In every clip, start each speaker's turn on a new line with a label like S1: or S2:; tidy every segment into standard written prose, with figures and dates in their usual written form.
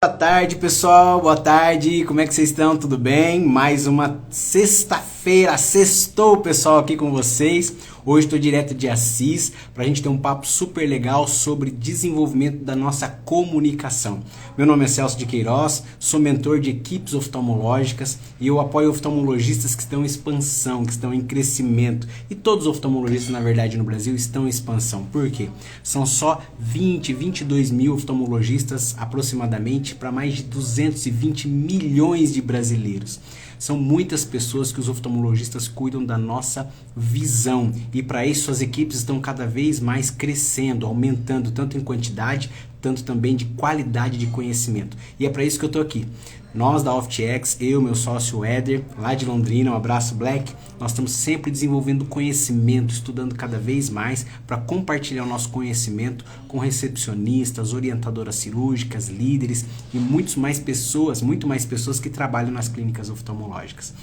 S1: Boa tarde, pessoal. Boa tarde. Como é que vocês estão? Tudo bem? Mais uma sexta-feira. Sextou, pessoal, aqui com vocês. Hoje estou direto de Assis para a gente ter um papo super legal sobre desenvolvimento da nossa comunicação. Meu nome é Celso de Queiroz, sou mentor de equipes oftalmológicas e eu apoio oftalmologistas que estão em expansão, que estão em crescimento. E todos os oftalmologistas, na verdade, no Brasil estão em expansão. Por quê? São só 22 mil oftalmologistas aproximadamente para mais de 220 milhões de brasileiros. São muitas pessoas que os oftalmologistas cuidam da nossa visão e para isso as equipes estão cada vez mais crescendo, aumentando tanto em quantidade, tanto também de qualidade de conhecimento. E é para isso que eu estou aqui. Nós da OftX, eu, meu sócio Éder, lá de Londrina, um abraço Black, nós estamos sempre desenvolvendo conhecimento, estudando cada vez mais para compartilhar o nosso conhecimento com recepcionistas, orientadoras cirúrgicas, líderes e muito mais pessoas que trabalham nas clínicas oftalmológicas.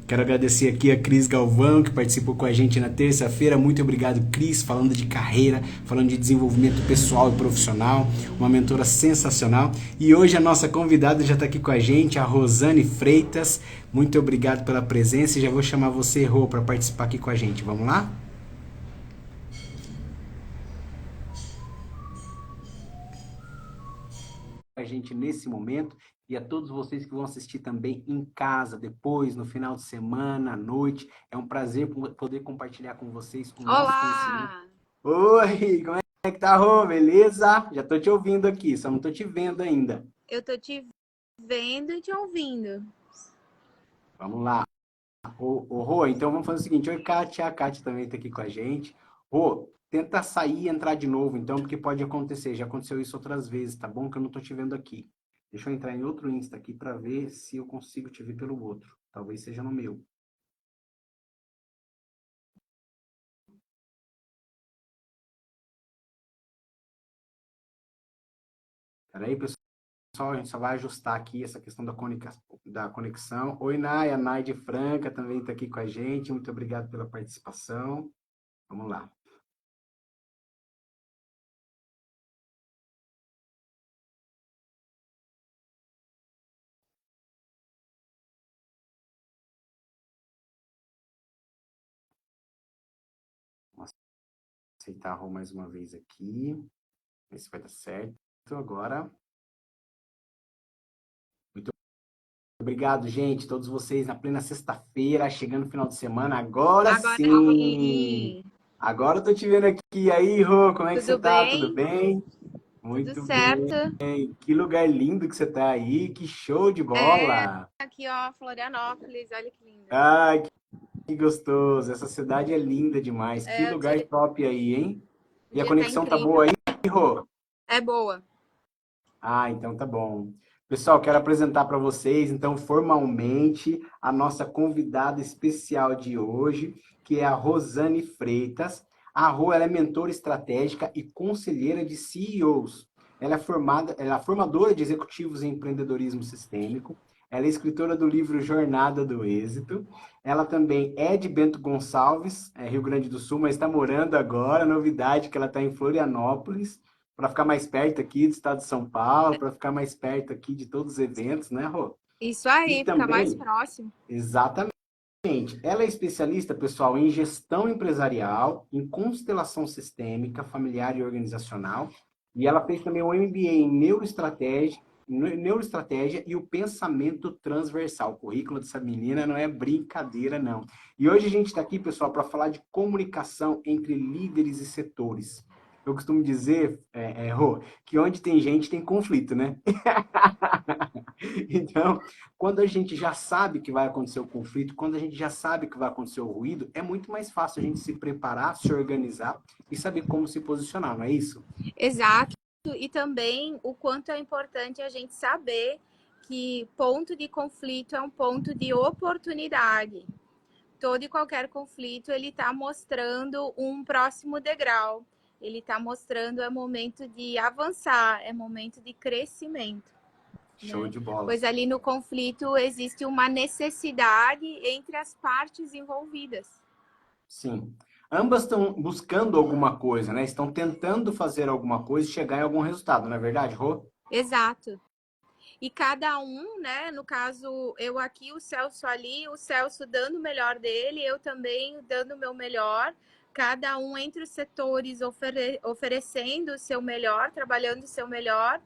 S1: Quero agradecer aqui a Cris Galvão, que participou com a gente na terça-feira. Muito obrigado, Cris, falando de carreira, falando de desenvolvimento pessoal e profissional, uma mentora sensacional. E hoje a nossa convidada já está aqui com a gente, a Rosane Freitas. Muito obrigado pela presença e já vou chamar você, Rô, para participar aqui com a gente. Vamos lá? A gente nesse momento e a todos vocês que vão assistir também em casa, depois, no final de semana, à noite. É um prazer poder compartilhar com vocês o nosso conhecimento.
S2: Olá!
S1: Oi, como é que tá, Rô? Beleza? Já tô te ouvindo aqui, só não tô te vendo ainda.
S2: Eu tô te vendo e te ouvindo.
S1: Vamos lá. Rô, então vamos fazer o seguinte. Oi, Kátia. A Kátia também tá aqui com a gente. Rô, tenta sair e entrar de novo, então, porque pode acontecer. Já aconteceu isso outras vezes, tá bom? Que eu não tô te vendo aqui. Deixa eu entrar em outro Insta aqui para ver se eu consigo te ver pelo outro. Talvez seja no meu. Peraí, pessoal, a gente só vai ajustar aqui essa questão da conexão. Oi, Nay, a Nay de Franca também está aqui com a gente. Muito obrigado pela participação. Vamos lá. Vamos aceitar a Rô mais uma vez aqui. Ver se vai dar certo. Agora, muito obrigado, gente. Todos vocês na plena sexta-feira, chegando no final de semana. Agora
S2: Agora
S1: sim!
S2: sim!
S1: Agora eu tô te vendo aqui. E aí, Rô, como é que você
S2: Tudo
S1: tá? Tudo
S2: bem?
S1: bem?
S2: Tudo
S1: Muito bem.
S2: certo?
S1: Que lugar lindo que você tá aí. Que show de
S2: É,
S1: bola!
S2: aqui ó, Florianópolis, olha que linda.
S1: Ai, que gostoso. Essa cidade é linda demais. Que
S2: É,
S1: lugar top aí, hein?
S2: o
S1: E a
S2: dia tá
S1: conexão tá
S2: incrível.
S1: boa aí, Rô?
S2: É boa.
S1: Ah, então tá bom. Pessoal, quero apresentar para vocês, então, formalmente, a nossa convidada especial de hoje, que é a Rosane Freitas. A Rô, ela é mentora estratégica e conselheira de CEOs. Ela é formadora de executivos em empreendedorismo sistêmico. Ela é escritora do livro Jornada do Êxito. Ela também é de Bento Gonçalves, Rio Grande do Sul, mas está morando agora. Novidade que ela está em Florianópolis para ficar mais perto aqui do estado de São Paulo, para ficar mais perto aqui de todos os eventos, né, Rô?
S2: Isso
S1: E
S2: aí, fica mais
S1: também,
S2: próximo.
S1: exatamente, ela é especialista, pessoal, em gestão empresarial, em constelação sistêmica, familiar e organizacional, e ela fez também um MBA em neuroestratégia e o pensamento transversal. O currículo dessa menina não é brincadeira, não. E hoje a gente está aqui, pessoal, para falar de comunicação entre líderes e setores. Eu costumo dizer, Rô, que onde tem gente tem conflito, né? Então, quando a gente já sabe que vai acontecer o conflito, quando a gente já sabe que vai acontecer o ruído, é muito mais fácil a gente se preparar, se organizar e saber como se posicionar, não é isso?
S2: Exato. E também o quanto é importante a gente saber que ponto de conflito é um ponto de oportunidade. Todo e qualquer conflito ele está mostrando um próximo degrau. Ele está mostrando é momento de avançar, é momento de crescimento,
S1: Show
S2: né?
S1: de bola.
S2: Pois ali no conflito existe uma necessidade entre as partes envolvidas.
S1: Sim. Ambas estão buscando alguma coisa, né? Estão tentando fazer alguma coisa e chegar em algum resultado, não é verdade, Rô?
S2: Exato. E cada um, né? No caso, eu aqui, o Celso ali, o Celso dando o melhor dele, eu também dando o meu melhor. Cada um entre os setores oferecendo o seu melhor, trabalhando o seu melhor.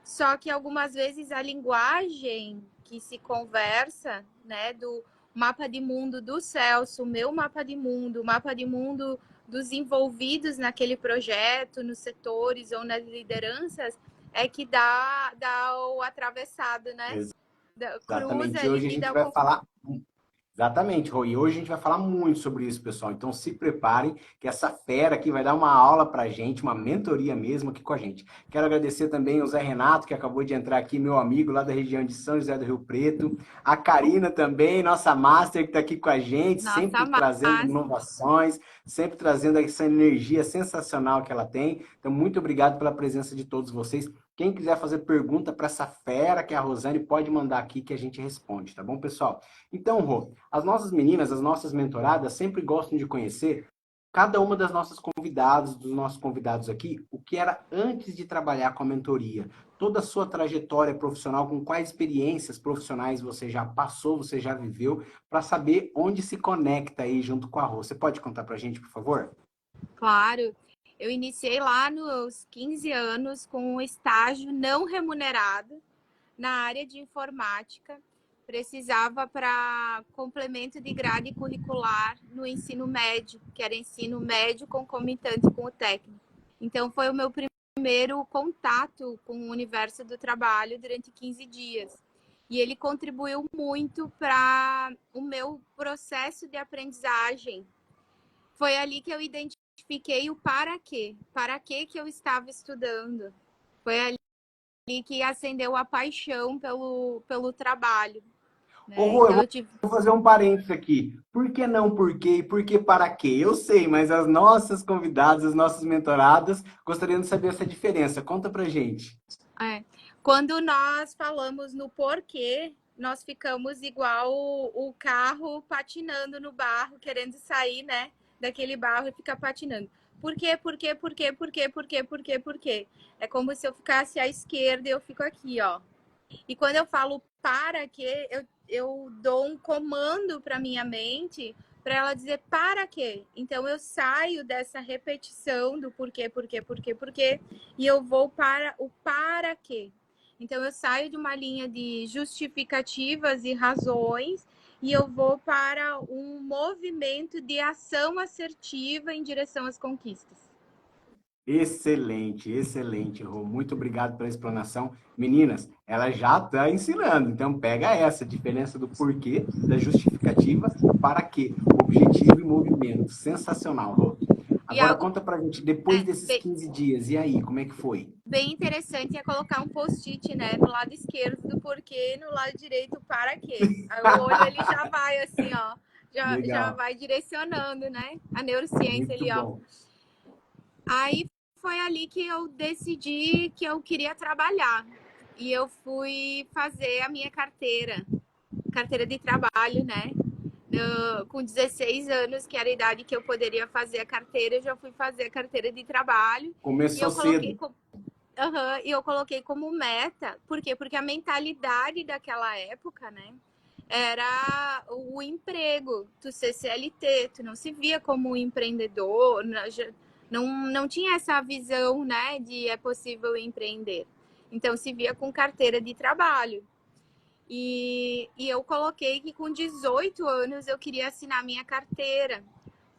S2: Só que algumas vezes a linguagem que se conversa, né, do mapa de mundo do Celso, o meu mapa de mundo, o mapa de mundo dos envolvidos naquele projeto, nos setores ou nas lideranças, é que dá o atravessado, né? Cruza
S1: Exatamente. E
S2: ali
S1: hoje a
S2: e
S1: gente
S2: dá o
S1: vai
S2: conflito.
S1: falar. Exatamente, Rô. E hoje a gente vai falar muito sobre isso, pessoal. Então se preparem, que essa fera aqui vai dar uma aula pra gente, uma mentoria mesmo aqui com a gente. Quero agradecer também ao Zé Renato, que acabou de entrar aqui, meu amigo lá da região de São José do Rio Preto. A Karina também, nossa master, que está aqui com a gente,
S2: Nossa,
S1: sempre trazendo
S2: massa.
S1: inovações, sempre trazendo essa energia sensacional que ela tem. Então, muito obrigado pela presença de todos vocês. Quem quiser fazer pergunta para essa fera, que é a Rosane, pode mandar aqui que a gente responde, tá bom, pessoal? Então, Rô, as nossas meninas, as nossas mentoradas, sempre gostam de conhecer cada uma das nossas convidadas, dos nossos convidados aqui, o que era antes de trabalhar com a mentoria. Toda a sua trajetória profissional, com quais experiências profissionais você já passou, você já viveu, para saber onde se conecta aí junto com a Rô. Você pode contar para a gente, por favor?
S2: Claro. Eu iniciei lá nos 15 anos com um estágio não remunerado na área de informática. Precisava para complemento de grade curricular no ensino médio, que era ensino médio concomitante com o técnico. Então, foi o meu primeiro contato com o universo do trabalho durante 15 dias. E ele contribuiu muito para o meu processo de aprendizagem. Foi ali que eu identifiquei o para que eu estava estudando. Foi ali que acendeu a paixão pelo trabalho.
S1: Ô,
S2: Né?
S1: Rô, eu
S2: Então,
S1: vou
S2: eu tive.
S1: fazer um parênteses aqui. Por que não por quê e por que para quê? Eu sei, mas as nossas convidadas, as nossas mentoradas, gostariam de saber essa diferença. Conta pra gente.
S2: É, quando nós falamos no porquê, nós ficamos igual o carro patinando no barro, querendo sair, né, daquele barro e ficar patinando. Por quê? Por quê? Por quê? Por quê? Por quê? Por quê? Por quê? É como se eu ficasse à esquerda e eu fico aqui, ó. E quando eu falo para quê, eu dou um comando para minha mente para ela dizer para quê. Então eu saio dessa repetição do porquê, porquê, porquê, porquê, e eu vou para o para quê. Então eu saio de uma linha de justificativas e razões e eu vou para um movimento de ação assertiva em direção às conquistas.
S1: Excelente, excelente, Rô. Muito obrigado pela explanação. Meninas, ela já está ensinando, então pega essa diferença do porquê, da justificativa, o para quê, objetivo e movimento. Sensacional, Rô.
S2: E
S1: Agora
S2: algo
S1: conta pra gente, depois desses
S2: bem,
S1: 15 dias, e aí, como é que foi?
S2: bem interessante é colocar um post-it, né, no lado esquerdo do porquê e no lado direito para quê. Aí o olho ele já vai assim, ó, já
S1: Legal,
S2: vai direcionando, né? A neurociência
S1: muito
S2: ali, ó.
S1: bom.
S2: Aí foi ali que eu decidi que eu queria trabalhar. E eu fui fazer a minha carteira de trabalho, né? Com 16 anos, que era a idade que eu poderia fazer a carteira, eu já fui fazer a carteira de trabalho. E
S1: Começou
S2: eu coloquei
S1: cedo.
S2: Uhum, e eu coloquei como meta, por quê? Porque a mentalidade daquela época, né, era o emprego, tu ser CLT, tu não se via como um empreendedor, não tinha essa visão, né, de é possível empreender. Então, se via com carteira de trabalho. E eu coloquei que com 18 anos eu queria assinar minha carteira,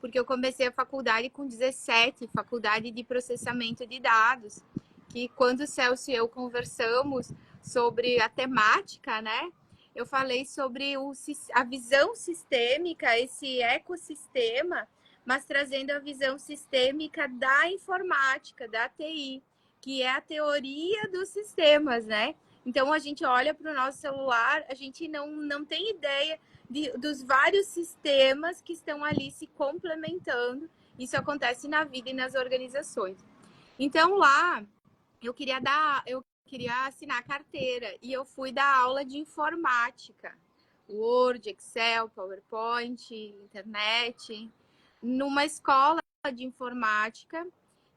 S2: porque eu comecei a faculdade com 17, faculdade de processamento de dados, que quando o Celso e eu conversamos sobre a temática, né? Eu falei sobre a visão sistêmica, esse ecossistema, mas trazendo a visão sistêmica da informática, da TI, que é a teoria dos sistemas, né? Então a gente olha para o nosso celular, a gente não tem ideia dos vários sistemas que estão ali se complementando. Isso acontece na vida e nas organizações. Então lá eu queria assinar a carteira e eu fui dar aula de informática, Word, Excel, PowerPoint, internet, numa escola de informática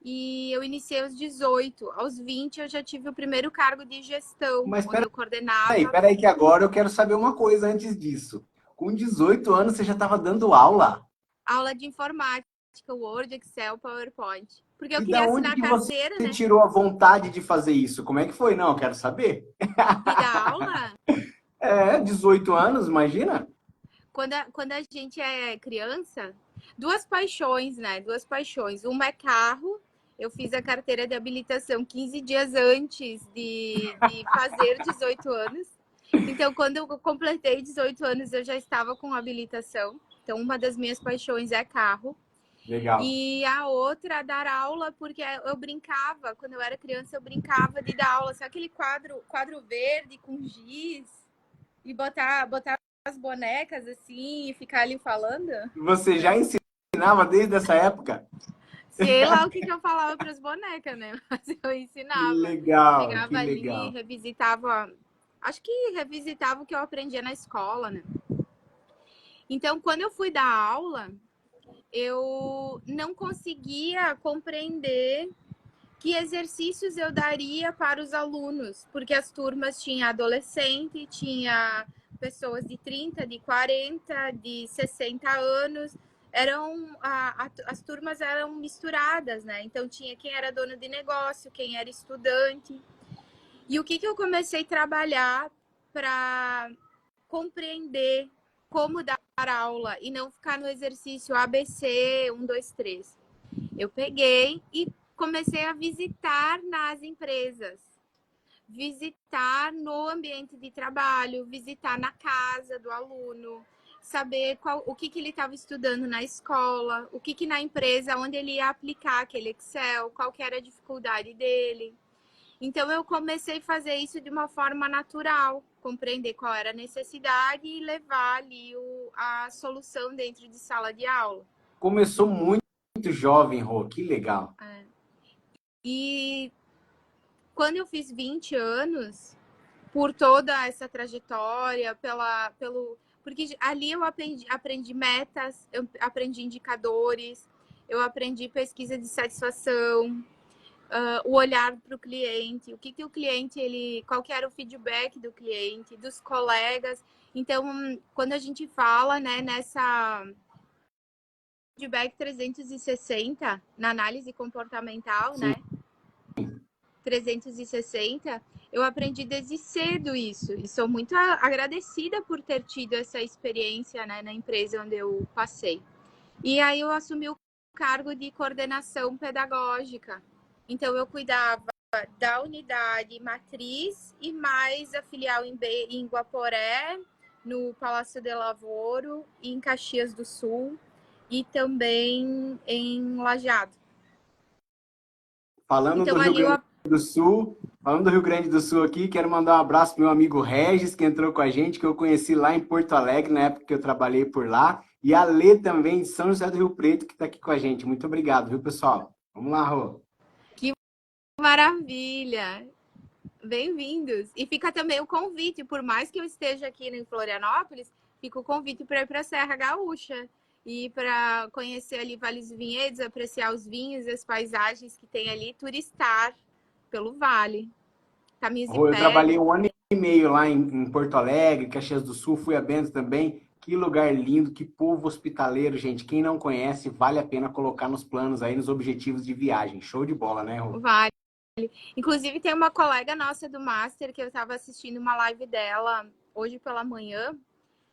S2: E eu iniciei aos 18. Aos 20 eu já tive o primeiro cargo de gestão,
S1: Mas
S2: onde eu coordenava
S1: peraí, que agora eu quero saber uma coisa antes disso. Com 18 anos você já estava dando aula?
S2: aula de informática, Word, Excel, PowerPoint. Porque eu
S1: E da
S2: queria
S1: onde
S2: assinar
S1: que você
S2: carteira, né?
S1: tirou a vontade de fazer isso? Como é que foi? Não, eu quero saber.
S2: De dar aula.
S1: 18 anos, imagina?
S2: Quando a gente é criança, duas paixões, né? Duas paixões. Uma é carro. Eu fiz a carteira de habilitação 15 dias antes de fazer 18 anos. Então, quando eu completei 18 anos, eu já estava com habilitação. Então, uma das minhas paixões é carro.
S1: Legal.
S2: E a outra, dar aula, porque eu brincava, quando eu era criança, eu brincava de dar aula. Sabe aquele quadro verde com giz? E botar as bonecas assim e ficar ali falando?
S1: Você já ensinava desde essa época?
S2: Sei lá o que eu falava para as bonecas, né? Mas eu
S1: Que
S2: ensinava.
S1: legal, que
S2: Chegava ali,
S1: legal.
S2: revisitava. Acho que revisitava o que eu aprendia na escola, né? Então, quando eu fui dar aula, eu não conseguia compreender que exercícios eu daria para os alunos, porque as turmas tinha adolescente, tinha pessoas de 30, de 40, de 60 anos, as turmas eram misturadas, né? Então tinha quem era dono de negócio, quem era estudante. E o que eu comecei a trabalhar para compreender como dar aula e não ficar no exercício ABC, 1, 2, 3. Eu peguei e comecei a visitar nas empresas, visitar no ambiente de trabalho, visitar na casa do aluno, saber o que ele estava estudando na escola, o que na empresa, onde ele ia aplicar aquele Excel, qual que era a dificuldade dele. Então, eu comecei a fazer isso de uma forma natural, compreender qual era a necessidade e levar ali a solução dentro de sala de aula.
S1: Começou muito jovem, Rô, que legal.
S2: E quando eu fiz 20 anos, por toda essa trajetória, porque ali eu aprendi metas, eu aprendi indicadores, eu aprendi pesquisa de satisfação, o olhar para o cliente, o que o cliente, qual que era o feedback do cliente, dos colegas. Então, quando a gente fala, né, nessa feedback 360 na análise comportamental,
S1: Sim.
S2: né? 360, eu aprendi desde cedo isso. E sou muito agradecida por ter tido essa experiência, né, na empresa onde eu passei. E aí eu assumi o cargo de coordenação pedagógica. Então eu cuidava da unidade matriz e mais a filial em Guaporé, no Palácio de Lavoro, em Caxias do Sul e também em Lajeado.
S1: Falando do
S2: Então
S1: Rio
S2: ali eu
S1: Grande do Sul, falando do Rio Grande do Sul aqui, quero mandar um abraço pro meu amigo Regis, que entrou com a gente, que eu conheci lá em Porto Alegre, na época que eu trabalhei por lá, e a Lê também, de São José do Rio Preto, que está aqui com a gente. Muito obrigado, viu, pessoal? Vamos lá, Rô.
S2: Que maravilha! Bem-vindos! E fica também o convite, por mais que eu esteja aqui em Florianópolis, fica o convite para ir para a Serra Gaúcha e para conhecer ali Vales dos Vinhedos, apreciar os vinhos e as paisagens que tem ali, turistar pelo vale. Caminhos de
S1: Rô, eu
S2: pedra.
S1: trabalhei um ano e meio lá em Porto Alegre, Caxias do Sul, fui a Bento também. Que lugar lindo, que povo hospitaleiro, gente. Quem não conhece, vale a pena colocar nos planos aí, nos objetivos de viagem. Show de bola, né, Rô?
S2: Vale. Inclusive, tem uma colega nossa do Master que eu estava assistindo uma live dela hoje pela manhã.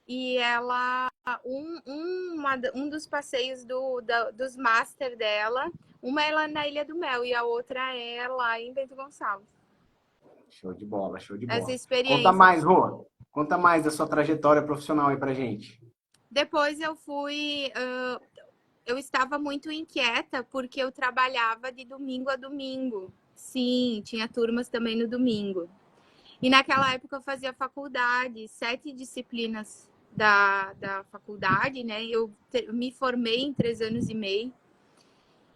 S2: E ela, um dos passeios dos Master dela, uma é lá na Ilha do Mel e a outra é lá em Bento Gonçalves.
S1: Show de bola, show de
S2: Essa
S1: bola. Conta
S2: experiência.
S1: mais, Rô. Conta mais da sua trajetória profissional aí pra gente.
S2: Depois eu fui. Eu estava muito inquieta porque eu trabalhava de domingo a domingo. Sim, tinha turmas também no domingo. E naquela época eu fazia faculdade, 7 disciplinas da faculdade, né? Eu me formei em 3 anos e meio.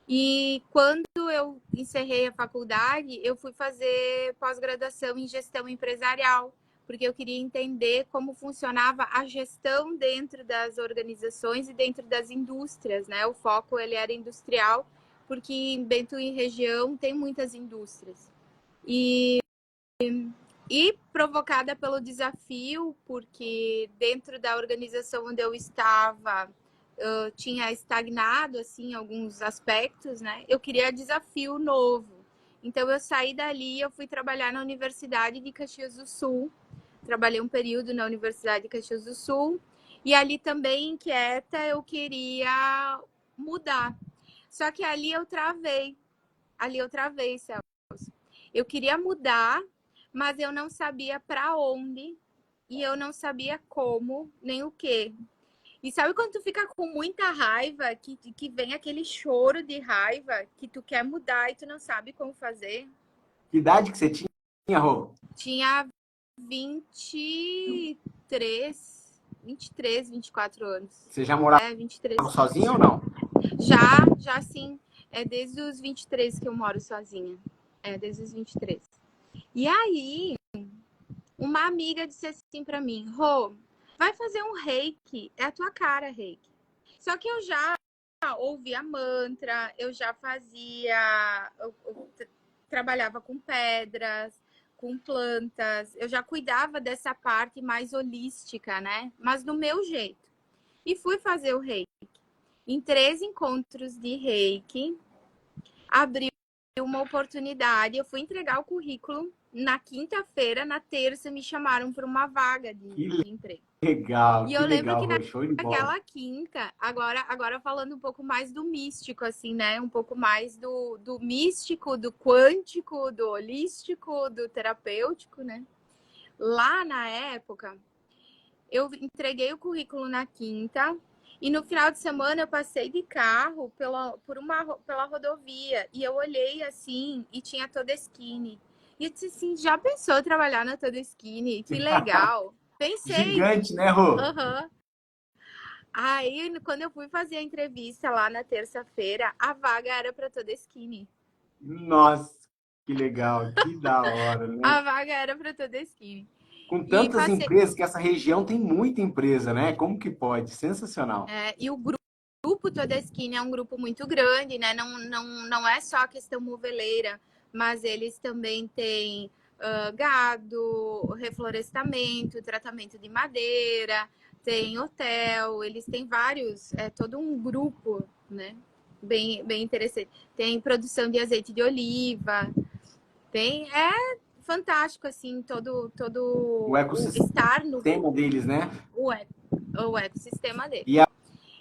S2: E quando eu encerrei a faculdade, eu fui fazer pós-graduação em gestão empresarial, porque eu queria entender como funcionava a gestão dentro das organizações e dentro das indústrias, né? O foco ele era industrial, porque em Bento e região tem muitas indústrias. E provocada pelo desafio, porque dentro da organização onde eu estava, eu tinha estagnado assim alguns aspectos, né? Eu queria desafio novo. Então eu saí dali, eu fui trabalhar na Universidade de Caxias do Sul. Trabalhei um período na Universidade de Caxias do Sul e ali também inquieta eu queria mudar. Só que ali eu travei. Ali eu travei, Celso. Eu queria mudar, mas eu não sabia para onde e eu não sabia como nem o que. E sabe quando tu fica com muita raiva, que vem aquele choro de raiva, que tu quer mudar e tu não sabe como fazer?
S1: Que idade que você tinha, Rô?
S2: Tinha 23, 24 anos.
S1: Você já morava
S2: 23.
S1: sozinha ou não?
S2: Já sim. É desde os 23 que eu moro sozinha. É, desde os 23. E aí, uma amiga disse assim pra mim, Rô, vai fazer um reiki, é a tua cara, reiki. Só que eu já ouvia mantra, eu já fazia, eu trabalhava com pedras, com plantas, eu já cuidava dessa parte mais holística, né? Mas do meu jeito. E fui fazer o reiki. Em 3 encontros de reiki, abri uma oportunidade, eu fui entregar o currículo na quinta-feira, na terça me chamaram para uma vaga de emprego. E
S1: Que
S2: eu lembro
S1: legal,
S2: que
S1: Rô, show de bola.
S2: naquela quinta, agora falando um pouco mais do místico, assim, né? Um pouco mais do místico, do quântico, do holístico, do terapêutico, né? Lá na época, eu entreguei o currículo na quinta e no final de semana eu passei de carro pela rodovia e eu olhei assim e tinha Todeskine. E eu disse assim, já pensou trabalhar na Todeskine? Que legal. Pensei.
S1: Gigante, né, Rô?
S2: Aham. Aí, quando eu fui fazer a entrevista lá na terça-feira, a vaga era para Todeskine.
S1: Nossa, que legal, que da hora, né?
S2: A vaga era para Todeskine.
S1: Com
S2: E
S1: tantas
S2: passei.
S1: empresas, que essa região tem muita empresa, né? Como que pode? Sensacional.
S2: E o grupo Todeskine é um grupo muito grande, né? Não é só a questão moveleira, mas eles também têm gado, reflorestamento, tratamento de madeira, tem hotel, eles têm vários, todo um grupo, né? Bem interessante. Tem produção de azeite de oliva, é fantástico, assim, todo
S1: O
S2: o estar no
S1: ecossistema deles, né?
S2: o, o ecossistema dele.
S1: E a vaga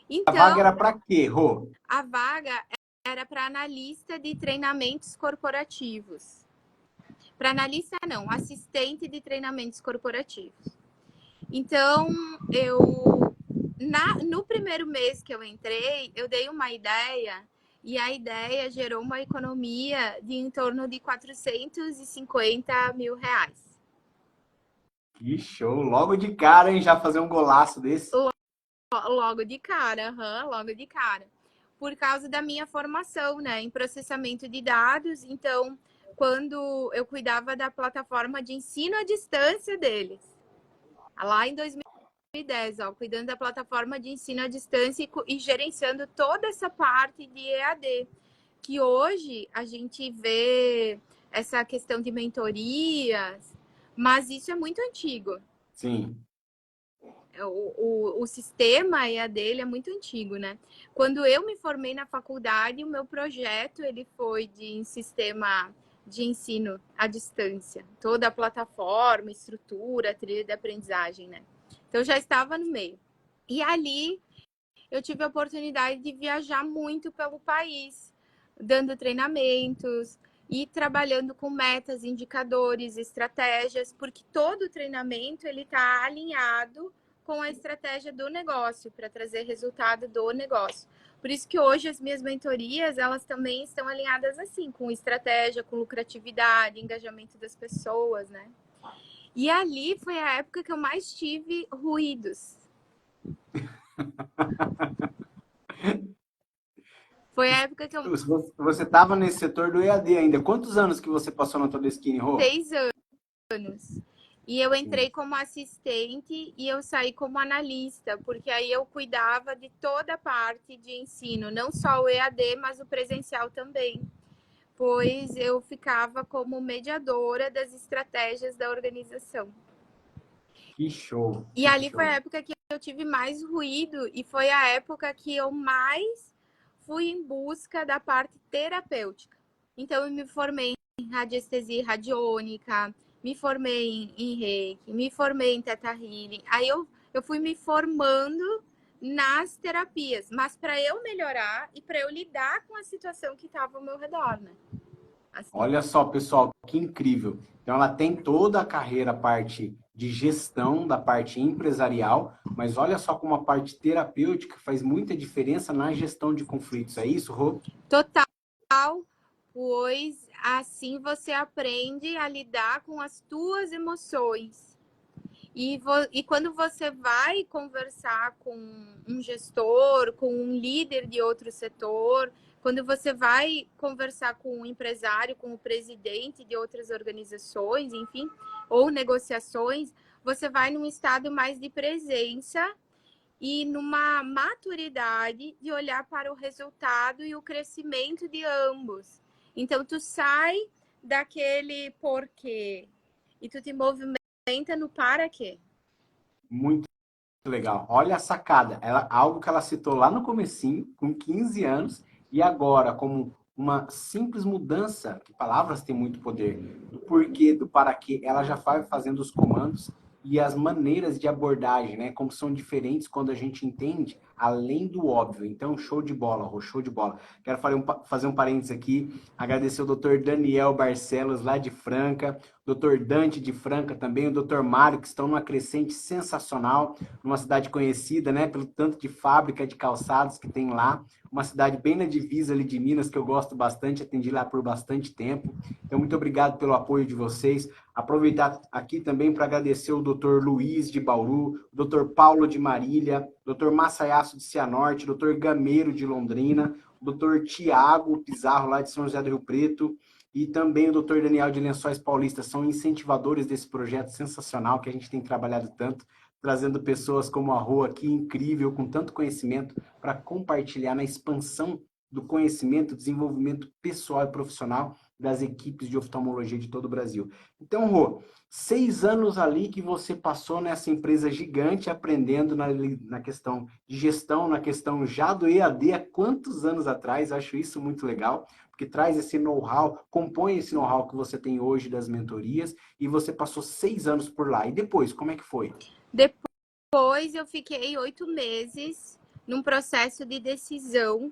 S2: Então,
S1: era para quê, Rô?
S2: a vaga era para analista de treinamentos corporativos. Para analista, não, assistente de treinamentos corporativos. Então, no primeiro mês que eu entrei, eu dei uma ideia e a ideia gerou uma economia de em torno de 450 mil reais.
S1: Que show! Logo de cara, hein? Já fazer um golaço desse.
S2: Logo de cara, logo de cara. Por causa da minha formação, né, em processamento de dados. Então, quando eu cuidava da plataforma de ensino à distância deles, lá em 2010, cuidando da plataforma de ensino à distância e gerenciando toda essa parte de EAD, que hoje a gente vê essa questão de mentorias, mas isso é muito antigo.
S1: Sim.
S2: O sistema dele é muito antigo, né? Quando eu me formei na faculdade, o meu projeto ele foi de sistema de ensino à distância, toda a plataforma, estrutura, trilha de aprendizagem, né? Então eu já estava no meio. E ali eu tive a oportunidade de viajar muito pelo país, dando treinamentos e trabalhando com metas, indicadores, estratégias, porque todo o treinamento ele está alinhado com a estratégia do negócio, para trazer resultado do negócio. Por isso que hoje as minhas mentorias, elas também estão alinhadas assim, com estratégia, com lucratividade, engajamento das pessoas, né? E ali foi a época que eu mais tive ruídos. Foi a época que eu...
S1: Você estava nesse setor do EAD ainda. Quantos anos que você passou na Todeskine, Rô?
S2: 6 anos. E eu entrei como assistente e eu saí como analista, porque aí eu cuidava de toda a parte de ensino, não só o EAD, mas o presencial também, pois eu ficava como mediadora das estratégias da organização.
S1: Que show,
S2: E
S1: que
S2: ali foi a
S1: show.
S2: época que eu tive mais ruído e foi a época que eu mais fui em busca da parte terapêutica. Então, eu me formei em radiestesia radiônica, me formei em reiki, me formei em teta healing. Aí eu fui me formando nas terapias, mas para eu melhorar e para eu lidar com a situação que estava ao meu redor, né? Assim.
S1: Olha só, pessoal, que incrível. Então, ela tem toda a carreira, a parte de gestão, da parte empresarial, mas olha só como a parte terapêutica faz muita diferença na gestão de conflitos. É isso, Rô?
S2: Total, pois assim você aprende a lidar com as tuas emoções. E quando você vai conversar com um gestor, com um líder de outro setor, quando você vai conversar com um empresário, com o presidente de outras organizações, enfim, ou negociações, você vai num estado mais de presença e numa maturidade de olhar para o resultado e o crescimento de ambos. Então, tu sai daquele porquê e tu te movimenta no para quê.
S1: Muito legal. Olha a sacada. Algo que ela citou lá no comecinho, com 15 anos, e agora, como uma simples mudança, que palavras têm muito poder, do porquê, do para quê, ela já vai fazendo os comandos e as maneiras de abordagem, né? Como são diferentes quando a gente entende além do óbvio. Então, show de bola, Rô, show de bola. Quero fazer um parênteses aqui, agradecer o Dr. Daniel Barcelos, lá de Franca, Dr. Dante de Franca também, o Dr. Mário, que estão numa crescente sensacional, numa cidade conhecida, né, pelo tanto de fábrica de calçados que tem lá, uma cidade bem na divisa ali de Minas, que eu gosto bastante, atendi lá por bastante tempo. Então, muito obrigado pelo apoio de vocês. Aproveitar aqui também para agradecer o Dr. Luiz de Bauru, o Dr. Paulo de Marília, o Dr. Massayasso de Cianorte, o Dr. Gameiro de Londrina, o Dr. Tiago Pizarro, lá de São José do Rio Preto, e também o Dr. Daniel de Lençóis Paulista, são incentivadores desse projeto sensacional que a gente tem trabalhado tanto, trazendo pessoas como a Rô aqui, incrível, com tanto conhecimento, para compartilhar na expansão do conhecimento, desenvolvimento pessoal e profissional das equipes de oftalmologia de todo o Brasil. Então, Rô, 6 anos ali que você passou nessa empresa gigante, aprendendo na questão de gestão, na questão já do EAD, há quantos anos atrás? Acho isso muito legal, porque traz esse know-how, compõe esse know-how que você tem hoje das mentorias, e você passou 6 anos por lá. E depois, como é que foi?
S2: Depois eu fiquei 8 meses num processo de decisão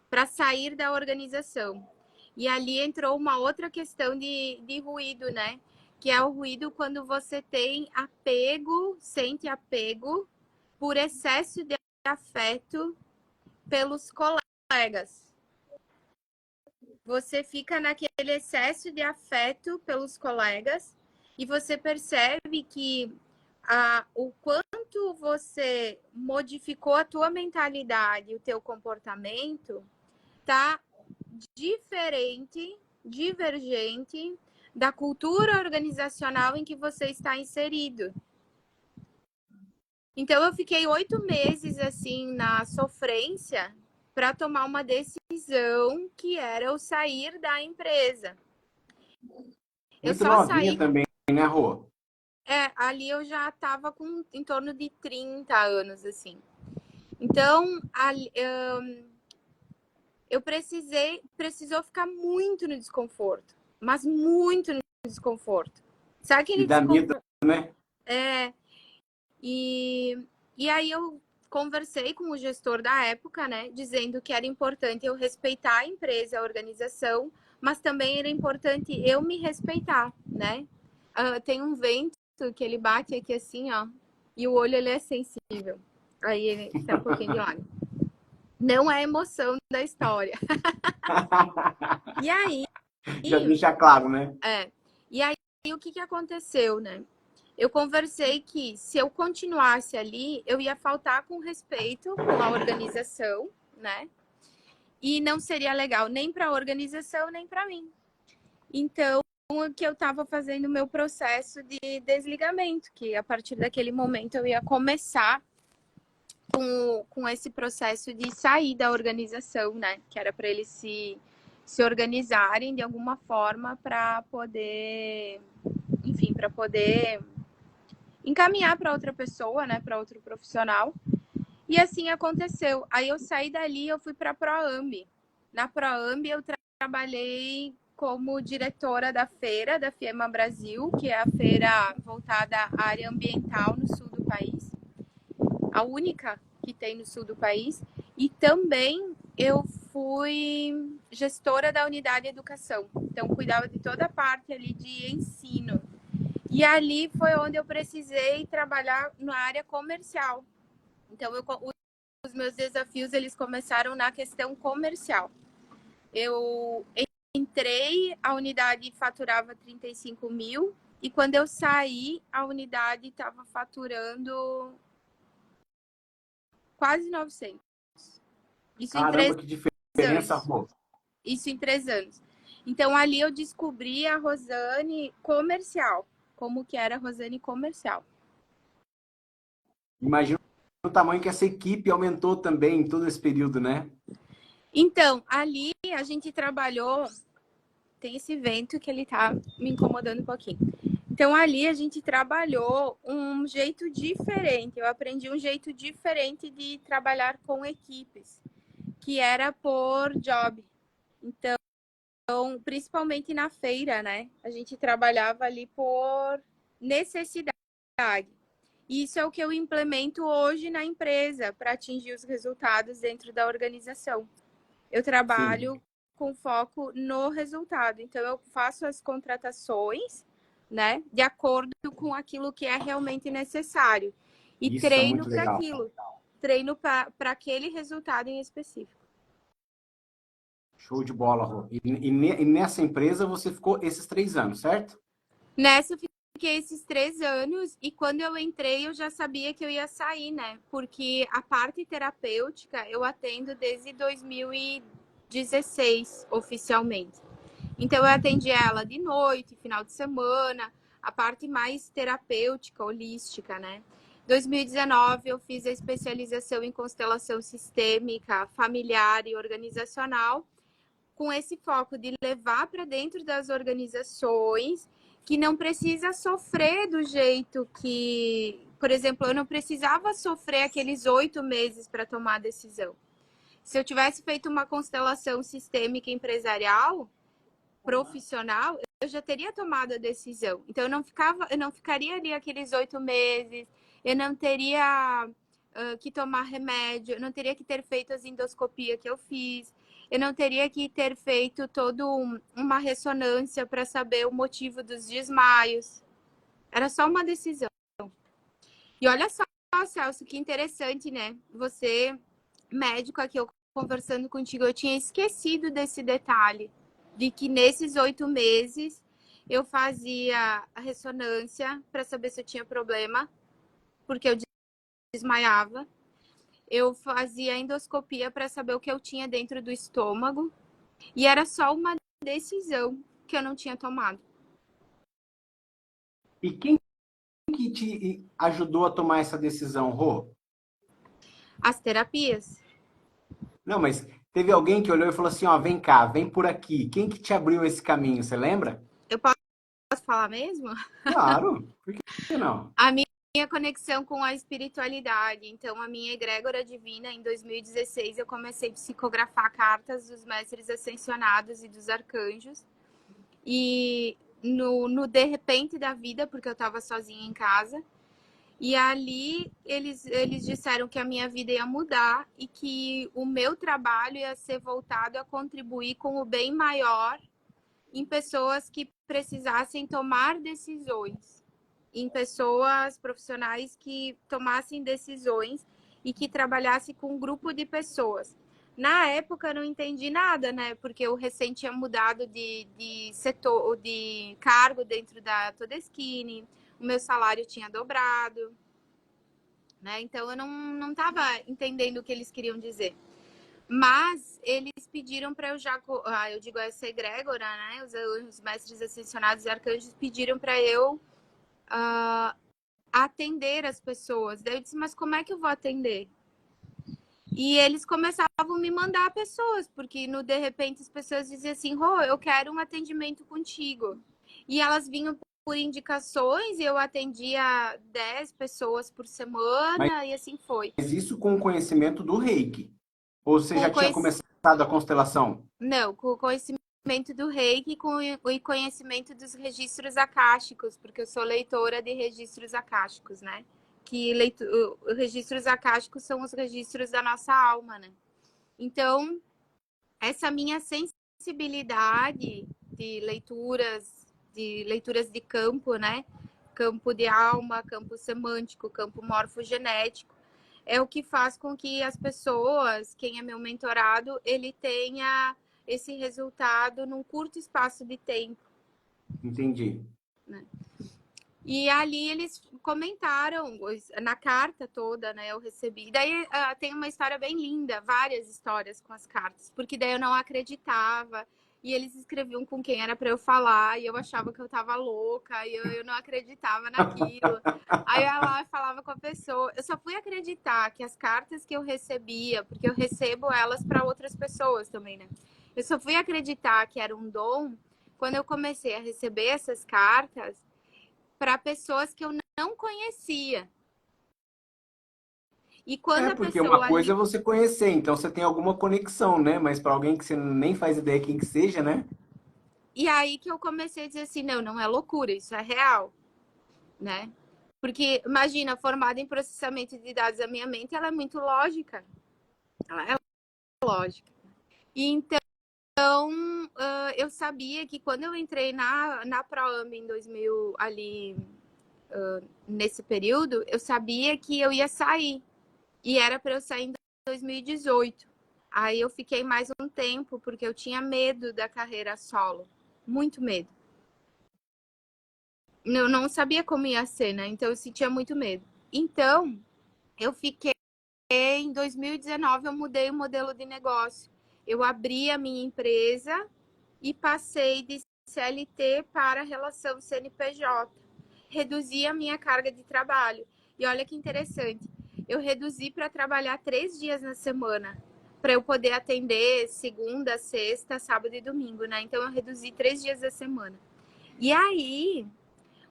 S2: para sair da organização. E ali entrou uma outra questão de ruído, né? Que é o ruído quando você tem apego, sente apego por excesso de afeto pelos colegas. Você fica naquele excesso de afeto pelos colegas e você percebe que o quanto você modificou a tua mentalidade, o teu comportamento, tá diferente, divergente da cultura organizacional em que você está inserido. Então, eu fiquei 8 meses, assim, na sofrência para tomar uma decisão que era eu sair da empresa. Eu
S1: Muito
S2: só
S1: novinha
S2: saí...
S1: também, né, Rô?
S2: ali eu já estava com em torno de 30 anos, assim. Então, eu precisou ficar muito no desconforto, mas muito no desconforto. Sabe
S1: E
S2: aquele
S1: dá medo,
S2: desconforto?
S1: né?
S2: E aí eu conversei com o gestor da época, né, dizendo que era importante eu respeitar a empresa, a organização, mas também era importante eu me respeitar, né? Tem um vento que ele bate aqui assim, ó, e o olho ele é sensível. Aí ele tá um pouquinho de lado. Não é a emoção da história. E aí,
S1: Já deixa claro, né?
S2: e aí o que aconteceu, né? Eu conversei que se eu continuasse ali, eu ia faltar com respeito com a organização, né? E não seria legal nem para a organização, nem para mim. Então, que eu estava fazendo o meu processo de desligamento, que a partir daquele momento eu ia começar com esse processo de sair da organização, né? Que era para eles se organizarem de alguma forma para poder, enfim, para poder encaminhar para outra pessoa, né? Para outro profissional. E assim aconteceu. Aí eu saí dali e eu fui para a Proamb. Na Proamb eu trabalhei como diretora da feira da FIEMA Brasil, que é a feira voltada à área ambiental no sul do país, a única que tem no sul do país. E também eu fui gestora da unidade de educação, então cuidava de toda a parte ali de ensino. E ali foi onde eu precisei trabalhar na área comercial. Então os meus desafios eles começaram na questão comercial. Eu entrei, a unidade faturava 35 mil, e quando eu saí, a unidade estava faturando quase 900. Isso em
S1: Caramba,
S2: 3
S1: que diferença,
S2: anos.
S1: Rô.
S2: Isso em 3 anos. Então, ali eu descobri a Rosane comercial, como que era a Rosane comercial.
S1: Imagina o tamanho que essa equipe aumentou também em todo esse período, né?
S2: Então, ali a gente trabalhou, tem esse vento que ele tá me incomodando um pouquinho. Então, ali a gente trabalhou um jeito diferente. Eu aprendi um jeito diferente de trabalhar com equipes, que era por job. Então, principalmente na feira, né? A gente trabalhava ali por necessidade. E isso é o que eu implemento hoje na empresa para atingir os resultados dentro da organização. Eu trabalho
S1: Sim.
S2: com foco no resultado. Então, eu faço as contratações, né, de acordo com aquilo que é realmente necessário. E
S1: Isso é
S2: treino
S1: muito
S2: para
S1: legal.
S2: aquilo. Treino para aquele resultado em específico.
S1: Show de bola, Rô. E nessa empresa você ficou esses 3 anos, certo?
S2: Nessa, eu fiquei esses 3 anos, e quando eu entrei, eu já sabia que eu ia sair, né? Porque a parte terapêutica eu atendo desde 2016, oficialmente. Então, eu atendi ela de noite, final de semana, a parte mais terapêutica, holística, né? 2019, eu fiz a especialização em constelação sistêmica, familiar e organizacional, com esse foco de levar para dentro das organizações que não precisa sofrer do jeito que, por exemplo, eu não precisava sofrer aqueles 8 meses para tomar a decisão. Se eu tivesse feito uma constelação sistêmica empresarial, profissional, eu já teria tomado a decisão. Então eu não ficaria ali aqueles 8 meses, eu não teria que tomar remédio, eu não teria que ter feito as endoscopias que eu fiz, eu não teria que ter feito toda uma ressonância para saber o motivo dos desmaios. Era só uma decisão. E olha só, Celso, que interessante, né? Você, médico aqui, eu conversando contigo, eu tinha esquecido desse detalhe, de que nesses 8 meses eu fazia a ressonância para saber se eu tinha problema, porque eu desmaiava. Eu fazia a endoscopia para saber o que eu tinha dentro do estômago. E era só uma decisão que eu não tinha tomado.
S1: E quem que te ajudou a tomar essa decisão, Rô?
S2: As terapias.
S1: Não, mas teve alguém que olhou e falou assim, ó, vem cá, vem por aqui. Quem que te abriu esse caminho, você lembra?
S2: Eu posso falar mesmo?
S1: Claro, por que não?
S2: A minha conexão com a espiritualidade. Então, a minha egrégora divina, em 2016, eu comecei a psicografar cartas dos mestres ascensionados e dos arcanjos. E no de repente da vida, porque eu estava sozinha em casa, e ali eles disseram que a minha vida ia mudar e que o meu trabalho ia ser voltado a contribuir com o bem maior em pessoas que precisassem tomar decisões, em pessoas profissionais que tomassem decisões e que trabalhassem com um grupo de pessoas. Na época eu não entendi nada, né? Porque eu recém tinha mudado de setor, de cargo dentro da Todeskine, o meu salário tinha dobrado, né? Então eu não estava entendendo o que eles queriam dizer. Mas eles pediram para eu já, eu digo essa egrégora, né? Os mestres ascensionados e arcanjos pediram para eu atender as pessoas. Daí eu disse, mas como é que eu vou atender? E eles começavam a me mandar pessoas, porque de repente as pessoas diziam assim, Rô, eu quero um atendimento contigo. E elas vinham por indicações e eu atendia 10 pessoas por semana e assim foi.
S1: Mas isso com o conhecimento do Reiki? Ou você já
S2: Com
S1: tinha começado a constelação?
S2: Não, com o conhecimento do Reiki e com o conhecimento dos registros akáshicos, porque eu sou leitora de registros akáshicos, né? Que registros akáshicos são os registros da nossa alma, né? Então, essa minha sensibilidade de leituras de campo, né? Campo de alma, campo semântico, campo morfogenético, é o que faz com que as pessoas, quem é meu mentorado, ele tenha esse resultado num curto espaço de tempo.
S1: Entendi.
S2: Né? E ali eles comentaram, na carta toda, né, eu recebi. Daí tem uma história bem linda, várias histórias com as cartas, porque daí eu não acreditava, e eles escreviam com quem era para eu falar, e eu achava que eu tava louca, e eu não acreditava naquilo. Aí eu ia lá e falava com a pessoa. Eu só fui acreditar que as cartas que eu recebia, porque eu recebo elas para outras pessoas também, né? Eu só fui acreditar que era um dom quando eu comecei a receber essas cartas para pessoas que eu não conhecia. E quando a
S1: Porque
S2: pessoa
S1: uma coisa
S2: ali...
S1: é você conhecer, então você tem alguma conexão, né? Mas para alguém que você nem faz ideia quem que seja, né?
S2: E aí que eu comecei a dizer assim, não é loucura, isso é real, né? Porque, imagina, formada em processamento de dados, a minha mente, ela é muito lógica. Ela é lógica. E então, eu sabia que quando eu entrei na ProAmb em 2000, ali, nesse período, eu sabia que eu ia sair. E era para eu sair em 2018. Aí eu fiquei mais um tempo, porque eu tinha medo da carreira solo. Muito medo. Eu não sabia como ia ser, né? Então eu sentia muito medo. Então, eu fiquei em 2019, eu mudei o modelo de negócio. Eu abri a minha empresa e passei de CLT para relação CNPJ. Reduzi a minha carga de trabalho. E olha que interessante, eu reduzi para trabalhar 3 dias na semana, para eu poder atender segunda, sexta, sábado e domingo, né? Então eu reduzi 3 dias da semana. E aí,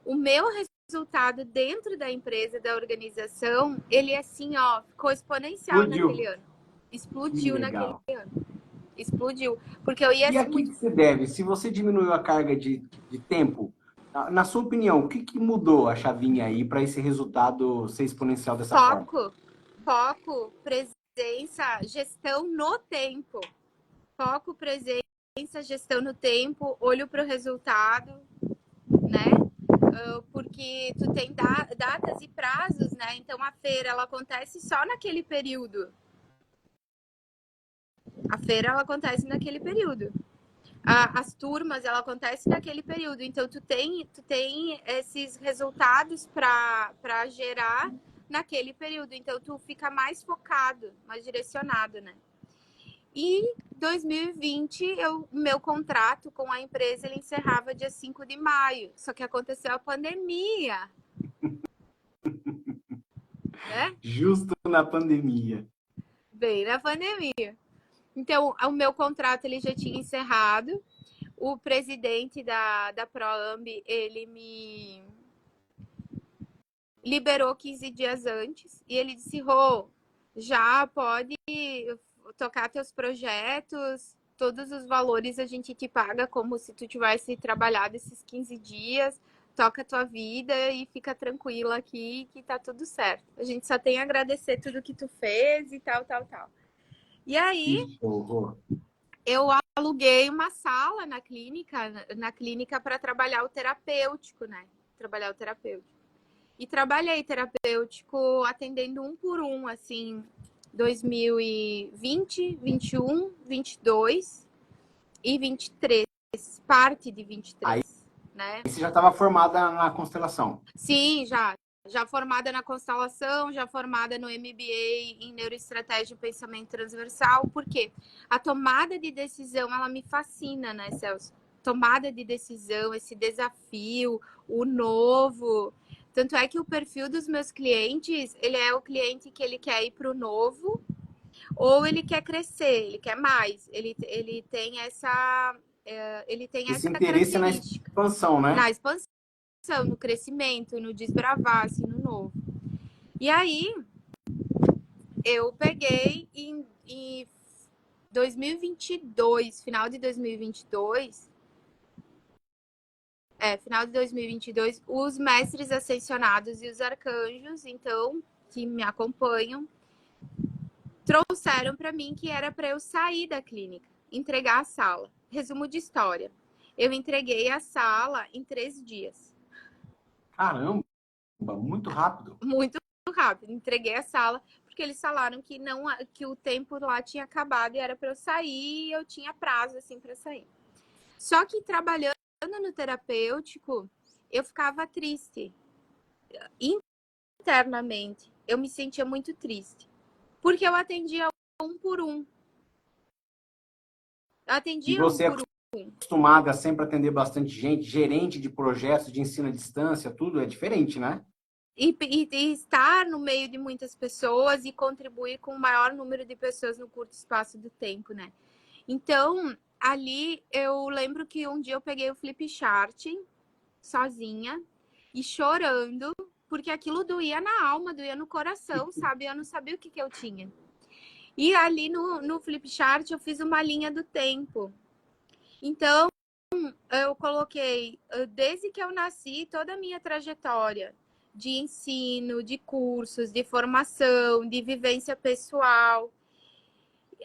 S2: o meu resultado dentro da empresa, da organização, ele assim, ó, ficou exponencial naquele
S1: Explodiu.
S2: ano.
S1: Que
S2: Explodiu naquele
S1: legal.
S2: ano. Explodiu. Porque eu ia
S1: E a que
S2: muito.
S1: que se deve? Se você diminuiu a carga de tempo, na sua opinião, o que que mudou a chavinha aí para esse resultado ser exponencial dessa forma?
S2: Foco, presença, gestão no tempo. Foco, presença, gestão no tempo, olho para o resultado, né? Porque tu tem datas e prazos, né? Então a feira ela acontece só naquele período. A feira ela acontece naquele período. As turmas ela acontece naquele período. Então tu tem esses resultados para gerar naquele período. Então tu fica mais focado, mais direcionado, né? E 2020, meu contrato com a empresa ele encerrava dia 5 de maio. Só que aconteceu a pandemia, né?
S1: Justo na pandemia.
S2: Bem na pandemia. Então, o meu contrato ele já tinha encerrado. O presidente da ProAmb, ele me liberou 15 dias antes. E ele disse, Rô, já pode tocar teus projetos, todos os valores a gente te paga como se tu tivesse trabalhado esses 15 dias, toca a tua vida e fica tranquila aqui que tá tudo certo. A gente só tem a agradecer tudo que tu fez e tal, tal, tal. E
S1: Que
S2: aí,
S1: show.
S2: eu aluguei uma sala na clínica para trabalhar o terapêutico, né? Trabalhar o terapêutico. E trabalhei terapêutico atendendo um por um, assim, 2020, 21, 22 e 23, parte de
S1: Aí
S2: 23, né?
S1: você já estava formada na constelação.
S2: Sim, já Já formada na Constelação, já formada no MBA em Neuroestratégia e Pensamento Transversal. Por quê? A tomada de decisão, ela me fascina, né, Celso? Tomada de decisão, esse desafio, o novo. Tanto é que o perfil dos meus clientes, ele é o cliente que ele quer ir para o novo ou ele quer crescer, ele quer mais. Ele tem
S1: Esse
S2: essa
S1: interesse é na
S2: característica.
S1: expansão, né?
S2: Na expansão, no crescimento, no desbravar-se, no novo. E aí, eu peguei em 2022, final de 2022, os mestres ascensionados e os arcanjos, então, que me acompanham, trouxeram para mim que era para eu sair da clínica, entregar a sala. Resumo de história. Eu entreguei a sala em 3 dias.
S1: Caramba, muito rápido.
S2: Muito rápido. Entreguei a sala, porque eles falaram que não, que o tempo lá tinha acabado e era para eu sair e eu tinha prazo assim para sair. Só que trabalhando no terapêutico, eu ficava triste. Internamente, eu me sentia muito triste. Porque eu atendia um por um. Eu
S1: E
S2: atendia um
S1: você é
S2: por um.
S1: acostumada a sempre atender bastante gente, gerente de projetos de ensino à distância, tudo é diferente, né?
S2: E estar no meio de muitas pessoas e contribuir com o maior número de pessoas no curto espaço do tempo, né? Então, ali eu lembro que um dia eu peguei o flip chart sozinha e chorando, porque aquilo doía na alma, doía no coração, sabe? Eu não sabia o que eu tinha. E ali no flip chart eu fiz uma linha do tempo. Então, eu coloquei, desde que eu nasci, toda a minha trajetória de ensino, de cursos, de formação, de vivência pessoal.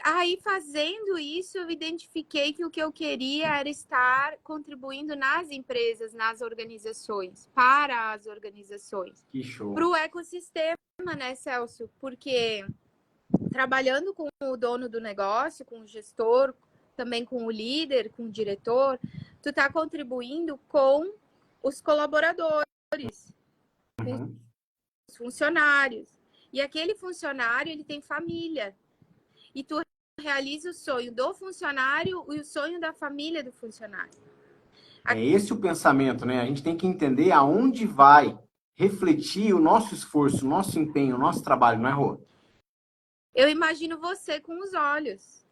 S2: Aí, fazendo isso, eu identifiquei que o que eu queria era estar contribuindo nas empresas, nas organizações, para as organizações.
S1: Que show.
S2: Para o ecossistema, né, Celso? Porque trabalhando com o dono do negócio, com o gestor, também com o líder, com o diretor, tu tá contribuindo com os colaboradores, com os funcionários. E aquele funcionário, ele tem família. E tu realiza o sonho do funcionário e o sonho da família do funcionário.
S1: É esse o pensamento, né? A gente tem que entender aonde vai refletir o nosso esforço, o nosso empenho, o nosso trabalho, não é, Rô?
S2: Eu imagino você com os olhos.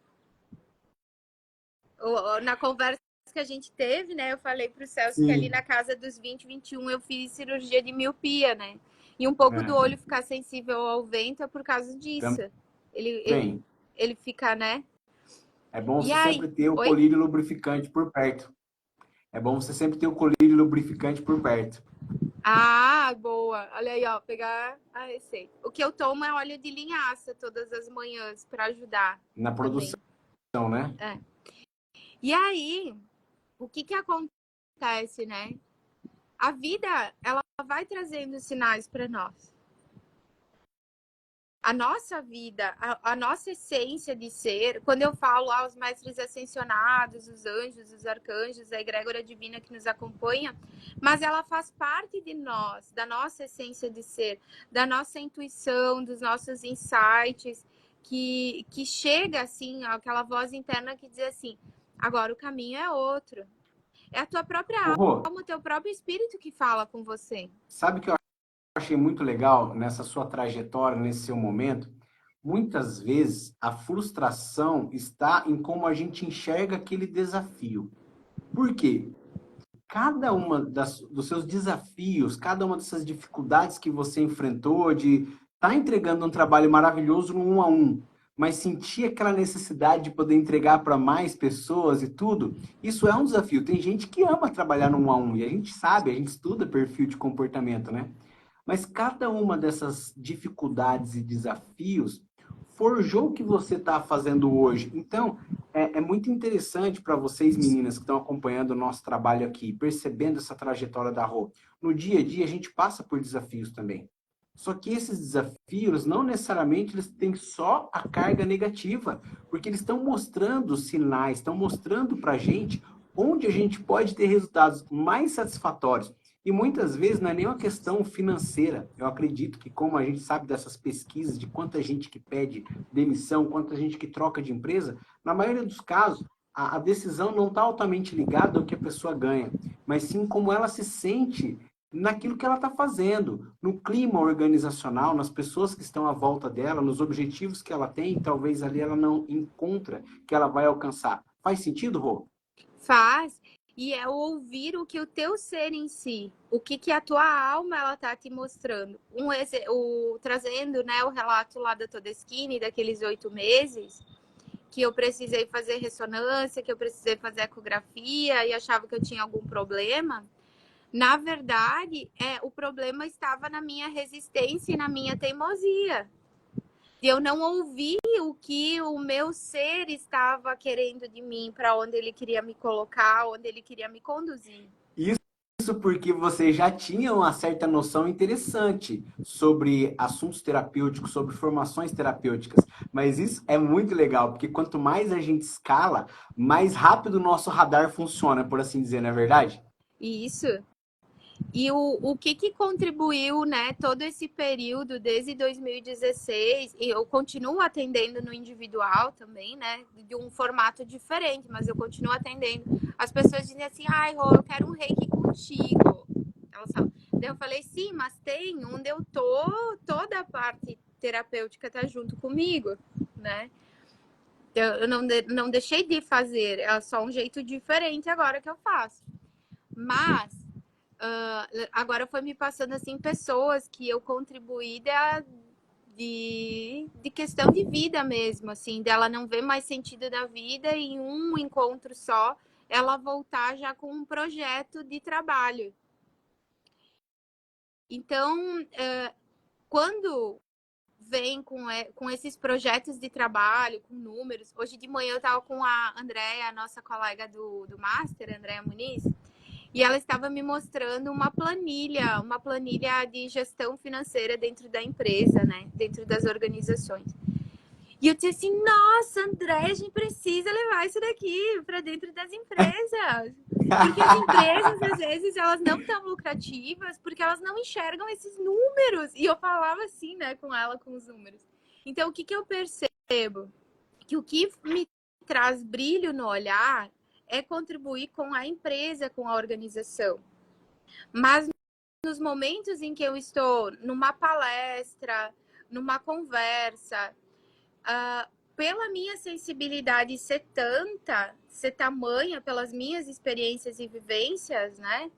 S2: Na conversa que a gente teve, né? Eu falei pro Celso que ali na casa dos 20, 21 eu fiz cirurgia de miopia, né? E um pouco do olho ficar sensível ao vento é por causa disso. Ele fica, né?
S1: É bom
S2: E
S1: você
S2: aí?
S1: sempre ter o colírio lubrificante por perto. É bom você sempre ter o colírio lubrificante por perto.
S2: Ah, boa. Olha aí, ó, pegar a receita. O que eu tomo é óleo de linhaça todas as manhãs para ajudar.
S1: Na produção, né?
S2: É. E aí, o que acontece, né? A vida, ela vai trazendo sinais para nós. A nossa vida, a nossa essência de ser, quando eu falo aos mestres ascensionados, os anjos, os arcanjos, a egrégora divina que nos acompanha, mas ela faz parte de nós, da nossa essência de ser, da nossa intuição, dos nossos insights, que chega assim, aquela voz interna que diz assim, agora o caminho é outro. É a tua própria alma, o teu próprio espírito que fala com você.
S1: Sabe o que eu achei muito legal nessa sua trajetória, nesse seu momento? Muitas vezes a frustração está em como a gente enxerga aquele desafio. Por quê? Cada uma dos seus desafios, cada uma dessas dificuldades que você enfrentou de estar entregando um trabalho maravilhoso no 1 a 1, mas sentir aquela necessidade de poder entregar para mais pessoas e tudo, isso é um desafio. Tem gente que ama trabalhar no 1 a 1 e a gente sabe, a gente estuda perfil de comportamento, né? Mas cada uma dessas dificuldades e desafios forjou o que você está fazendo hoje. Então, é muito interessante para vocês, meninas, que estão acompanhando o nosso trabalho aqui, percebendo essa trajetória da Rô. No dia a dia, a gente passa por desafios também. Só que esses desafios, não necessariamente, eles têm só a carga negativa, porque eles estão mostrando sinais, estão mostrando para a gente onde a gente pode ter resultados mais satisfatórios. E muitas vezes não é nem uma questão financeira. Eu acredito que, como a gente sabe dessas pesquisas de quanta gente que pede demissão, quanta gente que troca de empresa, na maioria dos casos, a decisão não está altamente ligada ao que a pessoa ganha, mas sim como ela se sente naquilo que ela está fazendo, no clima organizacional, nas pessoas que estão à volta dela, nos objetivos que ela tem, talvez ali ela não encontra que ela vai alcançar. Faz sentido, Rô?
S2: Faz. E é ouvir o que o teu ser em si, o que a tua alma ela tá te mostrando. Trazendo, né, o relato lá da Todeschini, daqueles 8 meses, que eu precisei fazer ressonância, que eu precisei fazer ecografia e achava que eu tinha algum problema. Na verdade, o problema estava na minha resistência e na minha teimosia. Eu não ouvi o que o meu ser estava querendo de mim, para onde ele queria me colocar, onde ele queria me conduzir.
S1: Isso porque você já tinha uma certa noção interessante sobre assuntos terapêuticos, sobre formações terapêuticas. Mas isso é muito legal, porque quanto mais a gente escala, mais rápido o nosso radar funciona, por assim dizer, não é verdade?
S2: Isso. E o que contribuiu, né, todo esse período, desde 2016, e eu continuo atendendo no individual também, né, de um formato diferente, mas eu continuo atendendo. As pessoas dizem assim, ai, Rô, eu quero um reiki contigo. Elas falam. Daí eu falei, sim, mas tem onde eu tô, toda a parte terapêutica tá junto comigo, né? Eu não deixei de fazer, é só um jeito diferente agora que eu faço. Mas agora foi me passando assim pessoas que eu contribuí de questão de vida mesmo, assim, dela não ver mais sentido da vida e em um encontro só ela voltar já com um projeto de trabalho. Então, quando vem com esses projetos de trabalho, com números. Hoje de manhã eu estava com a Andréia, a nossa colega do Master, Andréia Muniz, e ela estava me mostrando uma planilha de gestão financeira dentro da empresa, né? Dentro das organizações. E eu disse assim, nossa, André, a gente precisa levar isso daqui para dentro das empresas. Porque as empresas, às vezes, elas não estão lucrativas porque elas não enxergam esses números. E eu falava assim, né, com ela, com os números. Então, o que eu percebo? Que o que me traz brilho no olhar é contribuir com a empresa, com a organização. Mas nos momentos em que eu estou numa palestra, numa conversa, pela minha sensibilidade ser tanta, ser tamanha, pelas minhas experiências e vivências, né?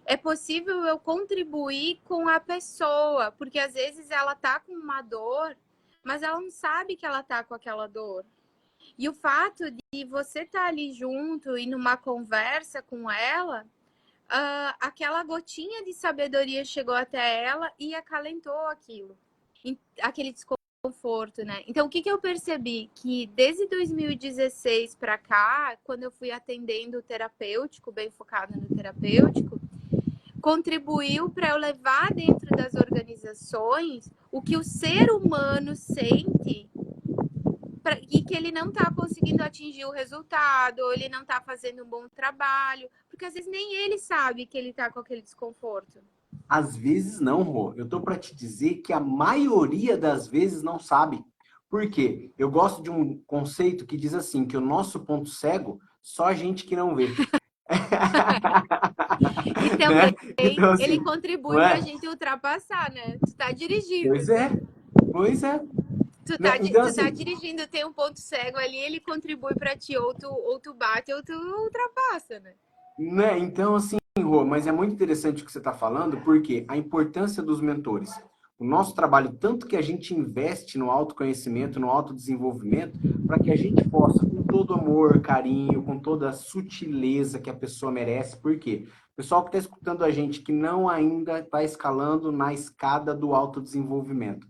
S2: É possível eu contribuir com a pessoa, porque às vezes ela tá com uma dor, mas ela não sabe que ela tá com aquela dor. E o fato de você estar ali junto e numa conversa com ela, aquela gotinha de sabedoria chegou até ela e acalentou aquilo, aquele desconforto, né? Então, o que eu percebi? Que desde 2016 para cá, quando eu fui atendendo o terapêutico, bem focado no terapêutico, contribuiu para eu levar dentro das organizações o que o ser humano sente e que ele não está conseguindo atingir o resultado, ou ele não está fazendo um bom trabalho, porque às vezes nem ele sabe que ele está com aquele desconforto.
S1: Às vezes não, Rô. Eu tô para te dizer que a maioria das vezes não sabe. Por quê? Eu gosto de um conceito que diz assim, que o nosso ponto cego, só a gente que não vê.
S2: E
S1: Né?
S2: também
S1: Então,
S2: ele
S1: assim, não
S2: contribui para a
S1: é?
S2: gente ultrapassar, né? Tu tá dirigindo.
S1: Pois é, pois é. Né? Então,
S2: Tu tá
S1: assim,
S2: dirigindo, tem um ponto cego ali, ele contribui para ti, ou tu bate, ou tu ultrapassa, né?
S1: né? Então, assim, Rô, mas é muito interessante o que você está falando, porque a importância dos mentores. O nosso trabalho, tanto que a gente investe no autoconhecimento, no autodesenvolvimento, para que a gente possa, com todo amor, carinho, com toda a sutileza que a pessoa merece, por quê? O pessoal que está escutando a gente que não ainda está escalando na escada do autodesenvolvimento.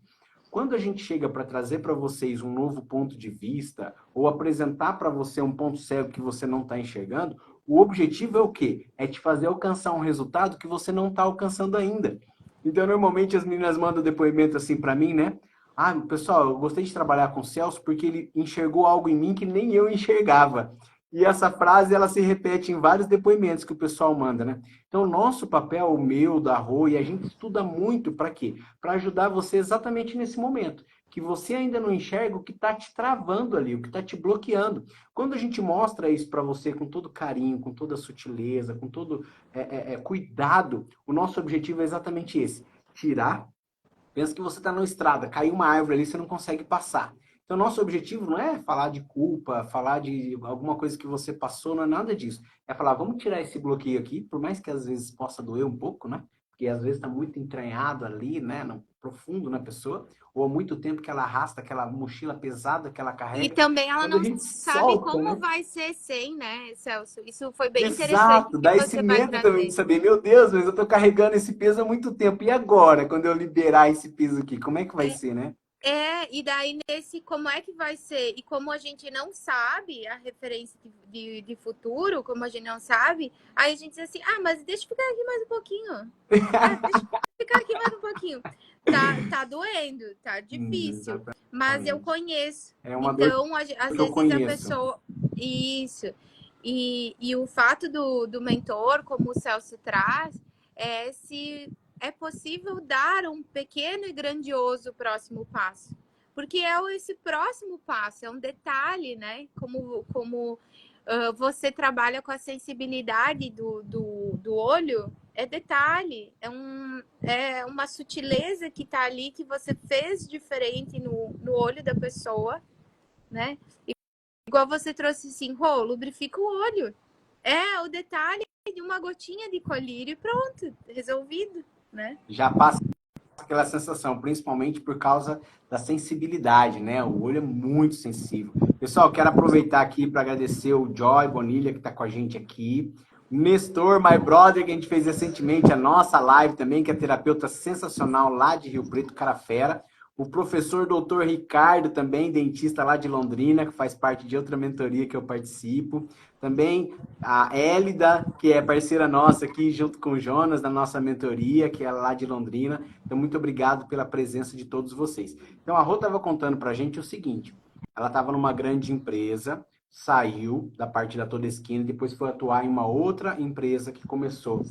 S1: Quando a gente chega para trazer para vocês um novo ponto de vista, ou apresentar para você um ponto cego que você não está enxergando, o objetivo é o quê? É te fazer alcançar um resultado que você não está alcançando ainda. Então, normalmente as meninas mandam depoimento assim para mim, né? Ah, pessoal, eu gostei de trabalhar com o Celso porque ele enxergou algo em mim que nem eu enxergava. E essa frase, ela se repete em vários depoimentos que o pessoal manda, né? Então, o nosso papel, o meu, da Rô, e a gente estuda muito para quê? Para ajudar você exatamente nesse momento, que você ainda não enxerga o que está te travando ali, o que está te bloqueando. Quando a gente mostra isso para você com todo carinho, com toda sutileza, com todo cuidado, o nosso objetivo é exatamente esse: tirar. Pensa que você está na estrada, caiu uma árvore ali, você não consegue passar. Então, nosso objetivo não é falar de culpa, falar de alguma coisa que você passou, não é nada disso. É falar, vamos tirar esse bloqueio aqui, por mais que às vezes possa doer um pouco, né? Porque às vezes está muito entranhado ali, né? No profundo na pessoa, ou há muito tempo que ela arrasta aquela mochila pesada que ela
S2: E
S1: carrega.
S2: também ela
S1: Quando a
S2: não
S1: gente
S2: sabe
S1: solta,
S2: como
S1: né?
S2: vai ser sem, né, Celso? Isso foi bem interessante
S1: Exato,
S2: que
S1: dá esse
S2: você vai
S1: medo também de
S2: trazer.
S1: saber, meu Deus, mas eu tô carregando esse peso há muito tempo. E agora, quando eu liberar esse peso aqui, como é que vai ser, né?
S2: E daí nesse como é que vai ser? E como a gente não sabe a referência de futuro, como a gente não sabe, aí a gente diz assim, ah, mas deixa eu ficar aqui mais um pouquinho. Ah, deixa eu ficar aqui mais um pouquinho. Tá doendo, tá difícil, mas eu
S1: Exatamente.
S2: conheço.
S1: É uma dor
S2: Então, às
S1: que eu
S2: vezes a
S1: conheço.
S2: pessoa. Isso. E o fato do mentor, como o Celso traz, é se é possível dar um pequeno e grandioso próximo passo. Porque é esse próximo passo, é um detalhe, né? Como você trabalha com a sensibilidade do olho, é detalhe, é uma sutileza que está ali que você fez diferente no olho da pessoa, né? Igual você trouxe assim, lubrifica o olho. É o detalhe de uma gotinha de colírio e pronto, resolvido, né?
S1: Já passa aquela sensação, principalmente por causa da sensibilidade, né? O olho é muito sensível. Pessoal, quero aproveitar aqui para agradecer o Joy Bonilha, que está com a gente aqui. O Nestor, my brother, que a gente fez recentemente a nossa live também, que é terapeuta sensacional lá de Rio Preto, cara fera. O professor doutor Ricardo, também dentista lá de Londrina, que faz parte de outra mentoria que eu participo. Também a Hélida, que é parceira nossa aqui, junto com o Jonas, da nossa mentoria, que é lá de Londrina. Então, muito obrigado pela presença de todos vocês. Então, a Rô estava contando para a gente o seguinte: ela estava numa grande empresa, saiu da parte da Toda Esquina, depois foi atuar em uma outra empresa que começou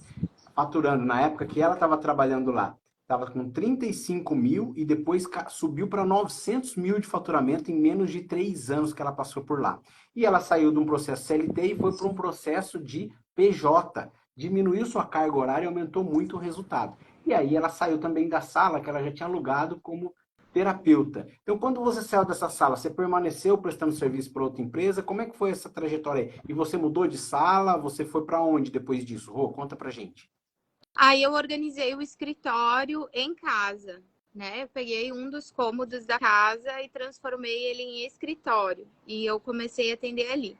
S1: faturando, na época que ela estava trabalhando lá, estava com 35 mil e depois subiu para 900 mil de faturamento em menos de 3 anos que ela passou por lá. E ela saiu de um processo CLT e foi para um processo de PJ. Diminuiu sua carga horária e aumentou muito o resultado. E aí ela saiu também da sala que ela já tinha alugado como terapeuta. Então, quando você saiu dessa sala, você permaneceu prestando serviço para outra empresa? Como é que foi essa trajetória aí? E você mudou de sala? Você foi para onde depois disso? Rô, conta pra gente.
S2: Aí eu organizei o escritório em casa, né? Eu peguei um dos cômodos da casa e transformei ele em escritório. E eu comecei a atender ali.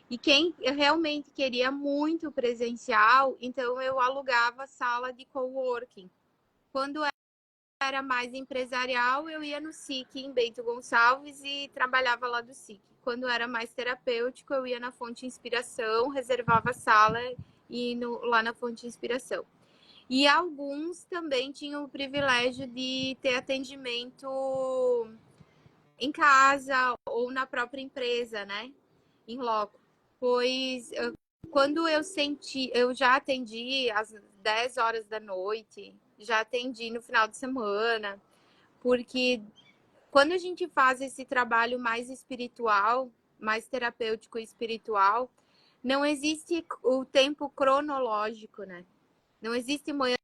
S2: E quem realmente queria muito presencial, então eu alugava sala de coworking. Quando era mais empresarial, eu ia no SIC em Bento Gonçalves e trabalhava lá do SIC. Quando era mais terapêutico, eu ia na Fonte Inspiração, reservava sala e lá na Fonte Inspiração. E alguns também tinham o privilégio de ter atendimento em casa ou na própria empresa, né? Em loco. Pois quando eu já atendi às 10 horas da noite, já atendi no final de semana, porque quando a gente faz esse trabalho mais espiritual, mais terapêutico e espiritual, não existe o tempo cronológico, né? Não existe manhã,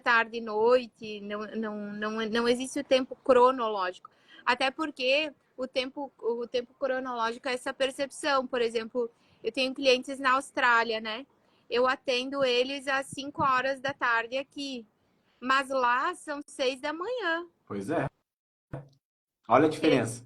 S2: tarde e noite, não existe o tempo cronológico. Até porque o tempo cronológico é essa percepção. Por exemplo, eu tenho clientes na Austrália, né? Eu atendo eles às 5 horas da tarde aqui, mas lá são 6 da manhã.
S1: Pois é. Olha a diferença.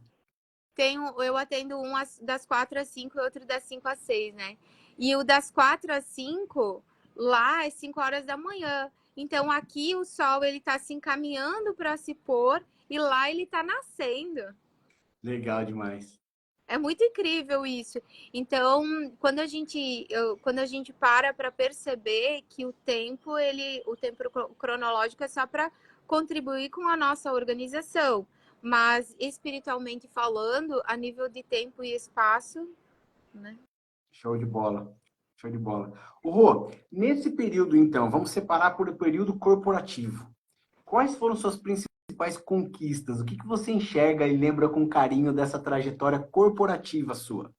S2: Eu atendo das 4 às 5 e outro das 5 às 6, né? E o das 4 às 5, lá é 5 horas da manhã. Então aqui o sol ele tá se encaminhando para se pôr e lá ele tá nascendo.
S1: Legal demais.
S2: É muito incrível isso. Então, quando a gente para perceber que o tempo cronológico é só para contribuir com a nossa organização, mas espiritualmente falando, a nível de tempo e espaço, né?
S1: Show de bola. Show de bola. O Rô, nesse período, então, vamos separar por o período corporativo. Quais foram suas principais conquistas? O que você enxerga e lembra com carinho dessa trajetória corporativa sua?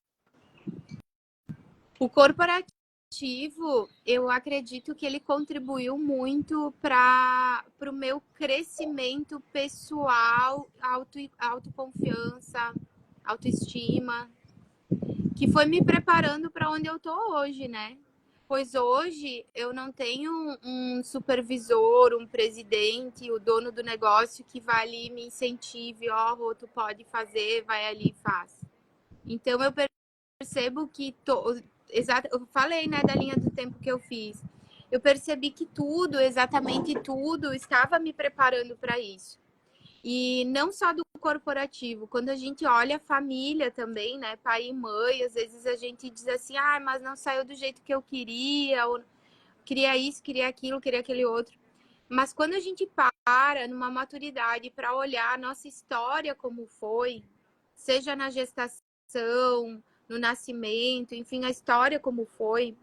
S2: O corporativo, eu acredito que ele contribuiu muito para o meu crescimento pessoal, autoconfiança, autoestima, que foi me preparando para onde eu tô hoje, né? Pois hoje eu não tenho um supervisor, um presidente, o dono do negócio que vai ali e me incentive, ó, oh, tu pode fazer, vai ali e faz. Então eu percebo que eu falei, né, da linha do tempo que eu fiz. Eu percebi que tudo, exatamente tudo, estava me preparando para isso. E não só do corporativo, quando a gente olha a família também, né, pai e mãe, às vezes a gente diz assim, ah, mas não saiu do jeito que eu queria, ou queria isso, queria aquilo, queria aquele outro. Mas quando a gente para numa maturidade para olhar a nossa história como foi, seja na gestação, no nascimento, enfim, a história como foi,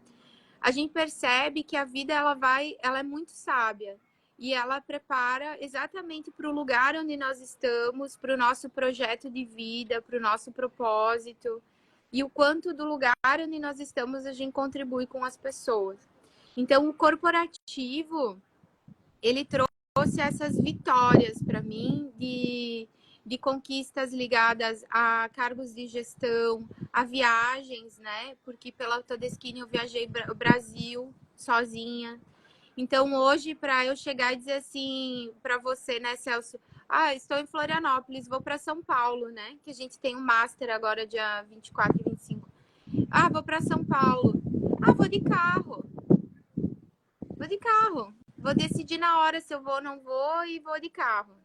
S2: a gente percebe que a vida ela é muito sábia e ela prepara exatamente para o lugar onde nós estamos, para o nosso projeto de vida, para o nosso propósito e o quanto do lugar onde nós estamos a gente contribui com as pessoas. Então, o corporativo ele trouxe essas vitórias para mim de conquistas ligadas a cargos de gestão, a viagens, né? Porque pela Todeskine eu viajei o Brasil sozinha. Então hoje, para eu chegar e dizer assim para você, né, Celso? Ah, estou em Florianópolis, vou para São Paulo, né? Que a gente tem um master agora, dia 24 e 25. Ah, vou para São Paulo. Ah, vou de carro. Vou de carro. Vou decidir na hora se eu vou ou não vou e vou de carro.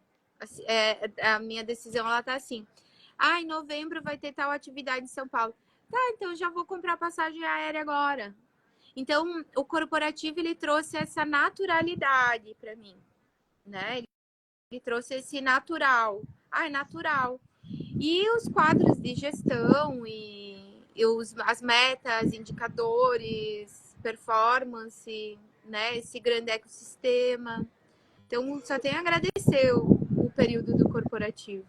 S2: A minha decisão, ela tá assim. Ah, em novembro vai ter tal atividade em São Paulo. Tá, então já vou comprar passagem aérea agora. Então, o corporativo, ele trouxe essa naturalidade para mim, né? Ele trouxe esse natural. Ah, é natural. E os quadros de gestão as metas, indicadores, performance, né? Esse grande ecossistema. Então, só tenho a agradecer o período do corporativo.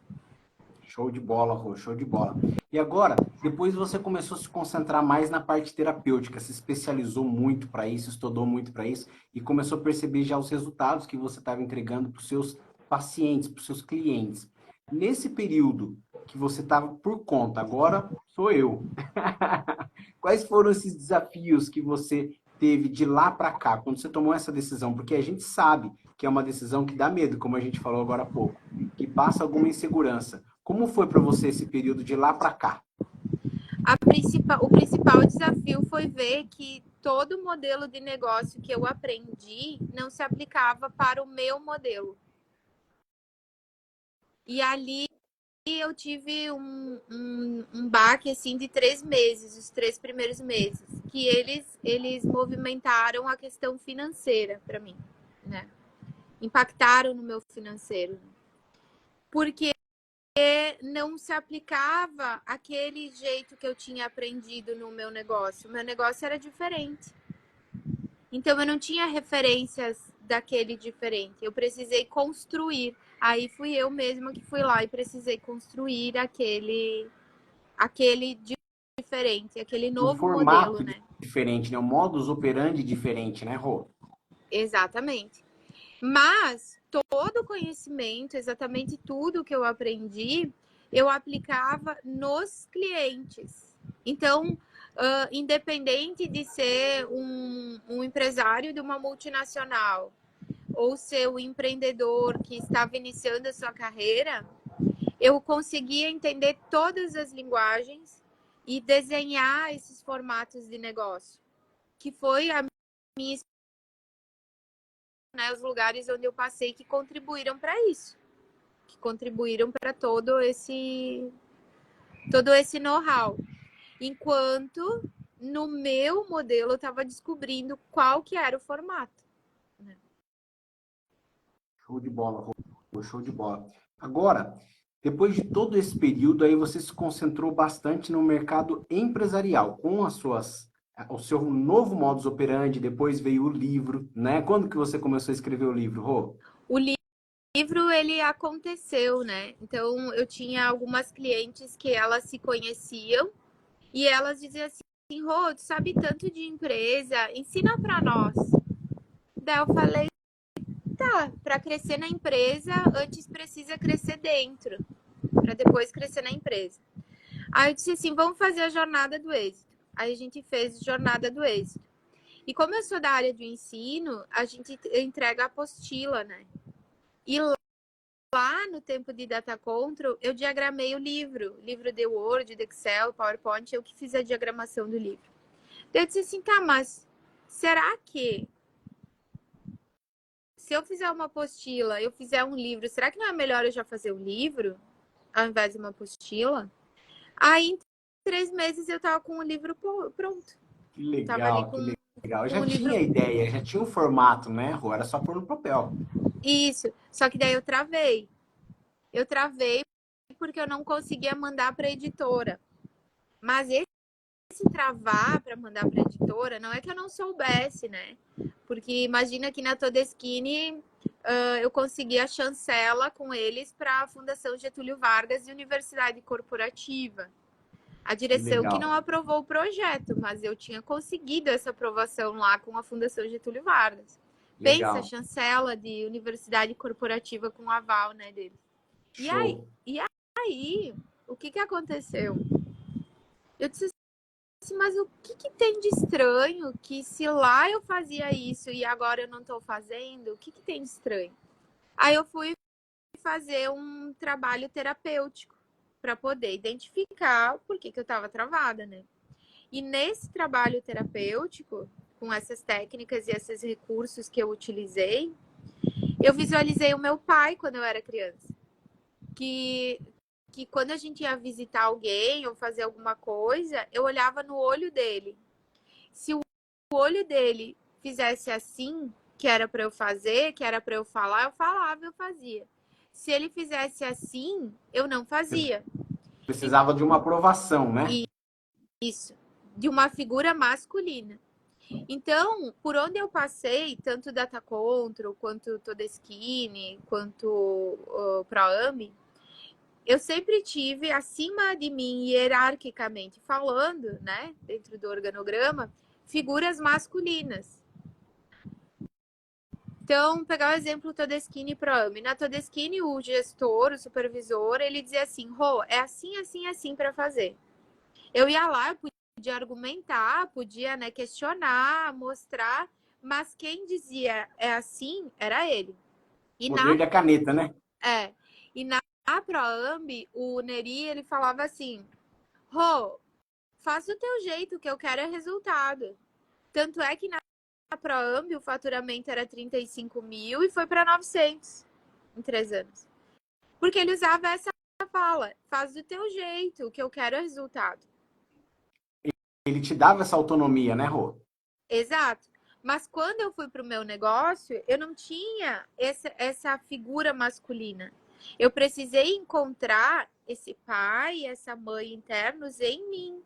S1: Show de bola, Rô, show de bola. E agora, depois você começou a se concentrar mais na parte terapêutica, se especializou muito para isso, estudou muito para isso e começou a perceber já os resultados que você estava entregando para os seus pacientes, para os seus clientes. Nesse período que você estava por conta, agora sou eu. Quais foram esses desafios que você teve de lá para cá, quando você tomou essa decisão? Porque a gente sabe que é uma decisão que dá medo, como a gente falou agora há pouco, que passa alguma insegurança. Como foi para você esse período de lá para cá?
S2: O principal desafio foi ver que todo modelo de negócio que eu aprendi não se aplicava para o meu modelo. E ali eu tive um baque assim de 3 meses, os 3 primeiros meses, que eles movimentaram a questão financeira para mim, né? Impactaram no meu financeiro. Porque não se aplicava aquele jeito que eu tinha aprendido no meu negócio. O meu negócio era diferente. Então eu não tinha referências daquele diferente. Eu precisei construir. Aí fui eu mesma que fui lá e precisei construir aquele diferente, aquele
S1: Um
S2: novo modelo,
S1: formato
S2: né?
S1: diferente, né? Um modus operandi diferente, né, Rô?
S2: Exatamente. Mas todo o conhecimento, exatamente tudo que eu aprendi, eu aplicava nos clientes. Então, independente de ser um empresário de uma multinacional ou ser um empreendedor que estava iniciando a sua carreira, eu conseguia entender todas as linguagens e desenhar esses formatos de negócio, que foi a minha, né, os lugares onde eu passei que contribuíram para isso, que contribuíram para todo esse know-how. Enquanto no meu modelo eu estava descobrindo qual que era o formato. Né?
S1: Show de bola, Rô. Show de bola. Agora, Depois de todo esse período, aí você se concentrou bastante no mercado empresarial, com o seu novo modus operandi, depois veio o livro, né? Quando que você começou a escrever o livro, Rô?
S2: O livro, ele aconteceu, né? Então, eu tinha algumas clientes que elas se conheciam e elas diziam assim, Rô, tu sabe tanto de empresa, ensina para nós. Daí eu falei, tá, para crescer na empresa, antes precisa crescer dentro, para depois crescer na empresa. Aí eu disse assim, vamos fazer a jornada do êxito. Aí a gente fez a jornada do êxito. E como eu sou da área do ensino, a gente entrega a apostila, né? E lá no tempo de Data Control, eu diagramei o livro de Word, de Excel, PowerPoint, eu que fiz a diagramação do livro. Eu disse assim, tá, mas será que se eu fizer uma apostila, eu fizer um livro, será que não é melhor eu já fazer um livro ao invés de uma apostila? Aí, em 3 meses, eu tava com o livro pronto.
S1: Que
S2: Tava ali
S1: legal, que legal. Eu
S2: com o
S1: já
S2: livro.
S1: tinha ideia, já tinha o formato, né, Rô? Era só pôr no papel.
S2: Isso. Só que daí eu travei. Eu travei porque eu não conseguia mandar para a editora. Mas esse travar para mandar para a editora não é que eu não soubesse, né? Porque imagina que na Todeskine eu consegui a chancela com eles para a Fundação Getúlio Vargas e Universidade Corporativa. A
S1: Que
S2: direção que
S1: legal,
S2: não aprovou o projeto, mas eu tinha conseguido essa aprovação lá com a Fundação Getúlio Vargas. Pensa,
S1: legal.
S2: chancela de universidade corporativa com aval, né, deles.
S1: Show.
S2: E aí, o que aconteceu? Eu disse assim, mas o que tem de estranho que se lá eu fazia isso e agora eu não estou fazendo, o que tem de estranho? Aí eu fui fazer um trabalho terapêutico para poder identificar por que eu estava travada, né? E nesse trabalho terapêutico, com essas técnicas e esses recursos que eu utilizei, eu visualizei o meu pai quando eu era criança. Que quando a gente ia visitar alguém ou fazer alguma coisa, eu olhava no olho dele. Se o olho dele fizesse assim, que era para eu fazer, que era para eu falar, eu falava, eu fazia. Se ele fizesse assim, eu não
S1: Você
S2: fazia.
S1: precisava de uma aprovação, né?
S2: Isso, de uma figura masculina. Então, por onde eu passei, tanto Data Control, quanto Todeskine, quanto ProAmi, eu sempre tive acima de mim, hierarquicamente falando, né, dentro do organograma, figuras masculinas. Então, pegar o exemplo Todeskine e ProAmi. Na Todeskine, o gestor, o supervisor, ele dizia assim, Rô, é assim, assim, assim para fazer. Eu ia lá, eu podia argumentar, podia, né, questionar, mostrar, mas quem dizia é assim era ele. E
S1: Poder da caneta, né?
S2: é, e na ProAmbi, o Neri, ele falava assim, Rô, faz do teu jeito, o que eu quero é resultado. Tanto é que na ProAmbi o faturamento era 35 mil e foi para 900 em 3 anos. Porque ele usava essa fala, faz do teu jeito, o que eu quero é resultado.
S1: Ele te dava essa autonomia, né, Rô?
S2: Exato. Mas quando eu fui para o meu negócio, eu não tinha essa figura masculina. Eu precisei encontrar esse pai, essa mãe internos em mim.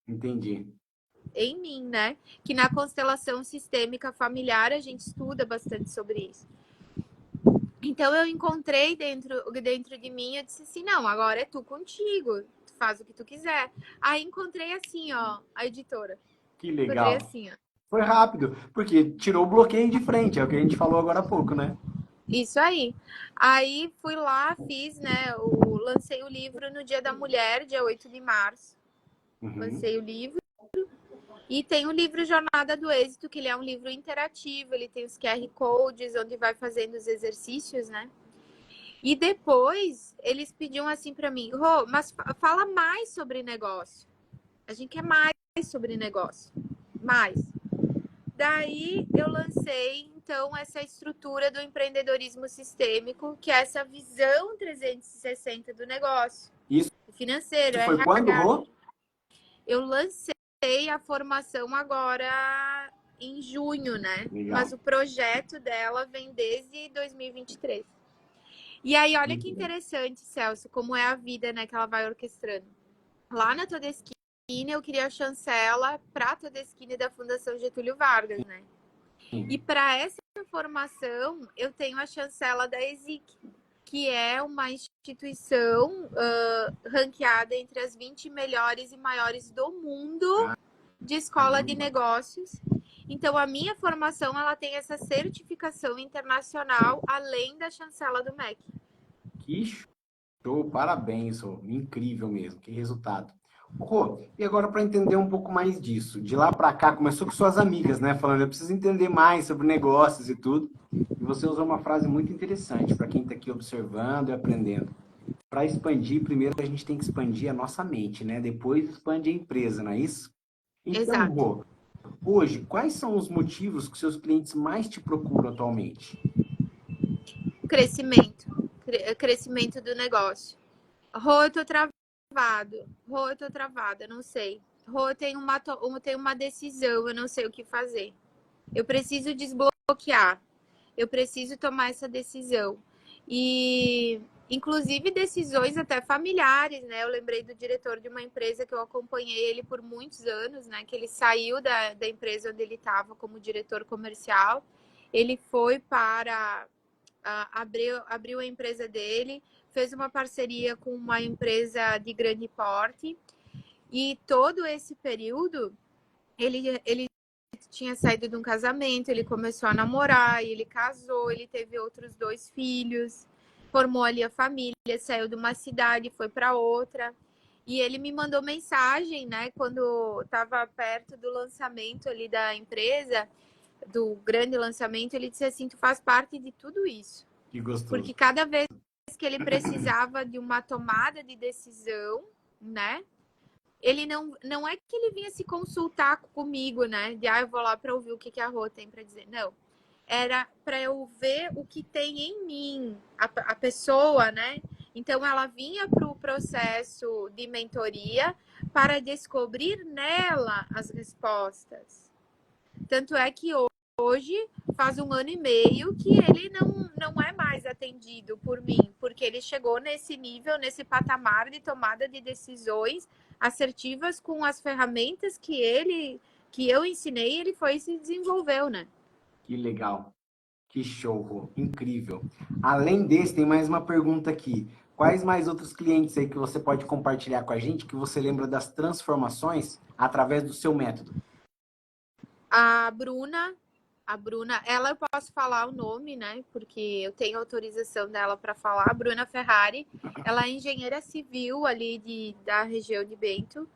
S1: Entendi.
S2: Em mim, né? Que na constelação sistêmica familiar a gente estuda bastante sobre isso. Então eu encontrei dentro de mim, eu disse assim, não, agora é tu contigo, tu faz o que tu quiser. Aí encontrei assim, ó, a editora.
S1: Que
S2: Encontrei
S1: legal.
S2: assim, ó.
S1: Foi rápido, porque tirou o bloqueio de frente, é o que a gente falou agora há pouco, né?
S2: Isso aí. Aí fui lá, fiz, né? Lancei o livro no Dia da Mulher, dia 8 de março.
S1: Uhum.
S2: Lancei o livro. E tem o livro Jornada do Êxito, que ele é um livro interativo, ele tem os QR Codes, onde vai fazendo os exercícios, né? E depois eles pediam assim para mim, Rô, mas fala mais sobre negócio. A gente quer mais sobre negócio. Mais. Daí eu lancei, então, essa estrutura do empreendedorismo sistêmico, que é essa visão 360 do negócio.
S1: Isso
S2: Financeiro,
S1: foi quando,
S2: RH.
S1: Rô?
S2: Eu lancei a formação agora em junho, né? Mas
S1: Legal.
S2: o projeto dela vem desde 2023. E aí, olha que
S1: Muito bem.
S2: interessante, Celso, como é a vida, né, que ela vai orquestrando. Lá na Todeschini, eu queria a chancela para a Todeschini da Fundação Getúlio Vargas, né? E para essa formação, eu tenho a chancela da ESIC, que é uma instituição ranqueada entre as 20 melhores e maiores do mundo de escola de negócios. Então, a minha formação ela tem essa certificação internacional, além da chancela do MEC.
S1: Que show, parabéns, Rô. Incrível mesmo, que resultado. Rô, e agora para entender um pouco mais disso, de lá para cá, começou com suas amigas, né? Falando, eu preciso entender mais sobre negócios e tudo. E você usou uma frase muito interessante para quem está aqui observando e aprendendo. Para expandir, primeiro a gente tem que expandir a nossa mente, né? Depois expande a empresa, não é isso? Então,
S2: Exato.
S1: Rô, hoje, quais são os motivos que seus clientes mais te procuram atualmente?
S2: Crescimento. Crescimento do negócio. Rô, eu tô travado. Rô, eu tô travada, não sei. Rô, eu tenho uma decisão, eu não sei o que fazer. Eu preciso desbloquear. Eu preciso tomar essa decisão. E, inclusive, decisões até familiares, né? Eu lembrei do diretor de uma empresa que eu acompanhei ele por muitos anos, né? Que ele saiu da empresa onde ele estava como diretor comercial. Ele foi para abriu a empresa dele, fez uma parceria com uma empresa de grande porte. E todo esse período, ele tinha saído de um casamento, ele começou a namorar, ele casou, ele teve outros 2 filhos, formou ali a família, saiu de uma cidade, foi para outra. E ele me mandou mensagem, né, quando estava perto do lançamento ali da empresa, do grande lançamento, ele disse assim: tu faz parte de tudo isso.
S1: Que
S2: Porque
S1: gostoso.
S2: cada vez que ele precisava de uma tomada de decisão, né, ele não é que ele vinha se consultar comigo, né? De eu vou lá para ouvir o que a Rô tem para dizer. Não. Era para eu ver o que tem em mim, a pessoa, né? Então ela vinha para o processo de mentoria para descobrir nela as respostas. Tanto é que hoje faz 1 ano e meio que ele não é mais atendido por mim, porque ele chegou nesse nível, nesse patamar de tomada de decisões assertivas com as ferramentas que eu ensinei, ele foi e se desenvolveu, né?
S1: Que legal. Que show, Rô. Incrível. Além desse, tem mais uma pergunta aqui. Quais mais outros clientes aí que você pode compartilhar com a gente que você lembra das transformações através do seu método?
S2: A Bruna, ela eu posso falar o nome, né? Porque eu tenho autorização dela para falar. A Bruna Ferrari, ela é engenheira civil ali da região de Bento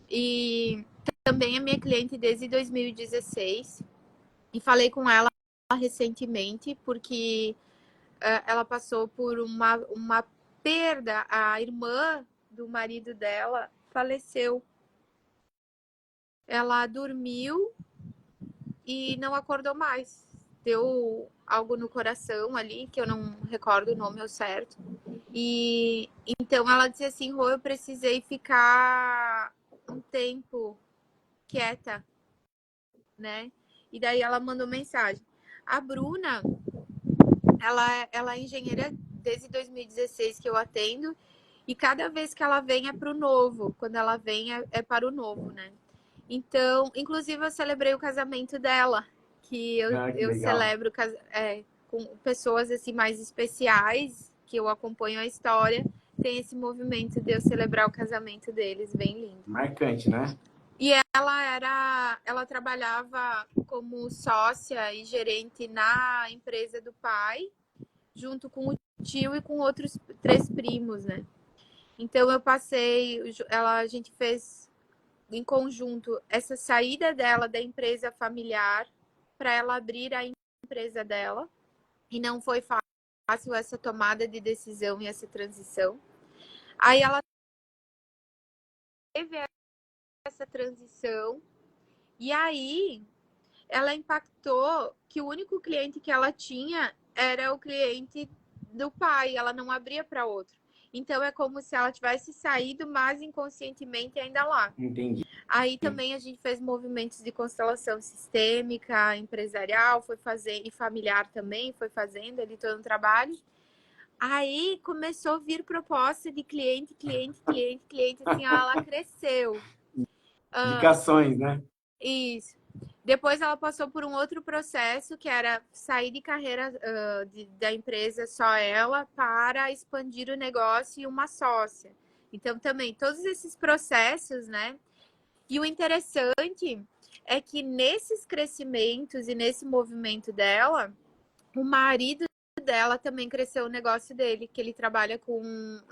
S2: e também é minha cliente desde 2016. E falei com ela recentemente porque ela passou por uma perda. A irmã do marido dela faleceu. Ela dormiu e não acordou mais. Deu algo no coração ali, que eu não recordo o nome ao certo. E então ela disse assim: Rô, eu precisei ficar um tempo quieta, né? E daí ela mandou mensagem. A Bruna, ela é engenheira desde 2016 que eu atendo, e cada vez que ela vem é para o novo. Quando ela vem é para o novo, né? Então, inclusive, eu celebrei o casamento dela, que
S1: Ah, que
S2: eu
S1: legal.
S2: celebro com pessoas assim mais especiais, que eu acompanho a história. Tem esse movimento de eu celebrar o casamento deles, bem lindo.
S1: Marcante, né?
S2: E ela trabalhava como sócia e gerente na empresa do pai, junto com o tio e com outros 3 primos, né? Então eu passei, a gente fez em conjunto essa saída dela da empresa familiar para ela abrir a empresa dela. E não foi fácil essa tomada de decisão e essa transição. Aí ela teve essa transição e aí ela impactou que o único cliente que ela tinha era o cliente do pai, ela não abria para outro. Então é como se ela tivesse saído, mas inconscientemente ainda lá.
S1: Entendi.
S2: Aí também a gente fez movimentos de constelação sistêmica, empresarial, foi fazer, e familiar também, foi fazendo ali todo um trabalho. Aí começou a vir proposta de cliente, cliente, cliente, cliente, assim, ela cresceu.
S1: Indicações, né?
S2: Isso. Depois ela passou por um outro processo, que era sair de carreira da empresa só ela para expandir o negócio e uma sócia. Então, também, todos esses processos, né? E o interessante é que nesses crescimentos e nesse movimento dela, o marido dela também cresceu o negócio dele, que ele trabalha com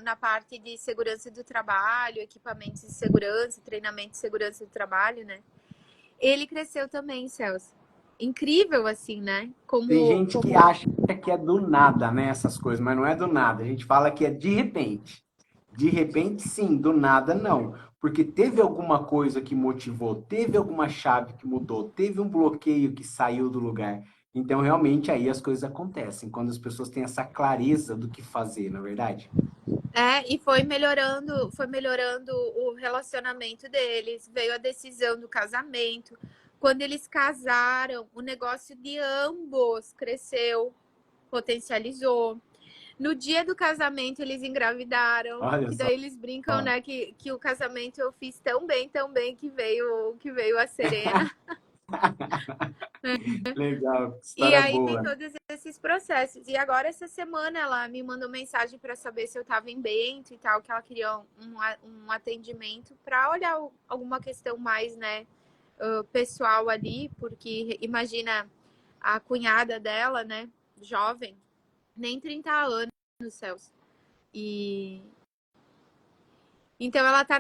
S2: na parte de segurança do trabalho, equipamentos de segurança, treinamento de segurança do trabalho, né? Ele cresceu também, Celso. Incrível, assim, né?
S1: Tem gente que
S2: Como
S1: acha que é do nada, né, essas coisas, mas não é do nada. A gente fala que é de repente. De repente, sim, do nada, não. Porque teve alguma coisa que motivou, teve alguma chave que mudou, teve um bloqueio que saiu do lugar. Então, realmente, aí as coisas acontecem, quando as pessoas têm essa clareza do que fazer, na verdade.
S2: e foi melhorando o relacionamento deles, veio a decisão do casamento. Quando eles casaram, o negócio de ambos cresceu, potencializou. No dia do casamento, eles engravidaram,
S1: Olha
S2: que
S1: só.
S2: daí eles brincam, né, que o casamento eu fiz tão bem que veio a Serena.
S1: Legal,
S2: E
S1: história
S2: aí tem
S1: boa.
S2: todos esses processos. E agora, essa semana, ela me mandou mensagem para saber se eu estava em Bento e tal, que ela queria um atendimento para olhar alguma questão mais, né, pessoal ali, porque imagina a cunhada dela, né, jovem, nem 30 anos, Celso. E então ela tá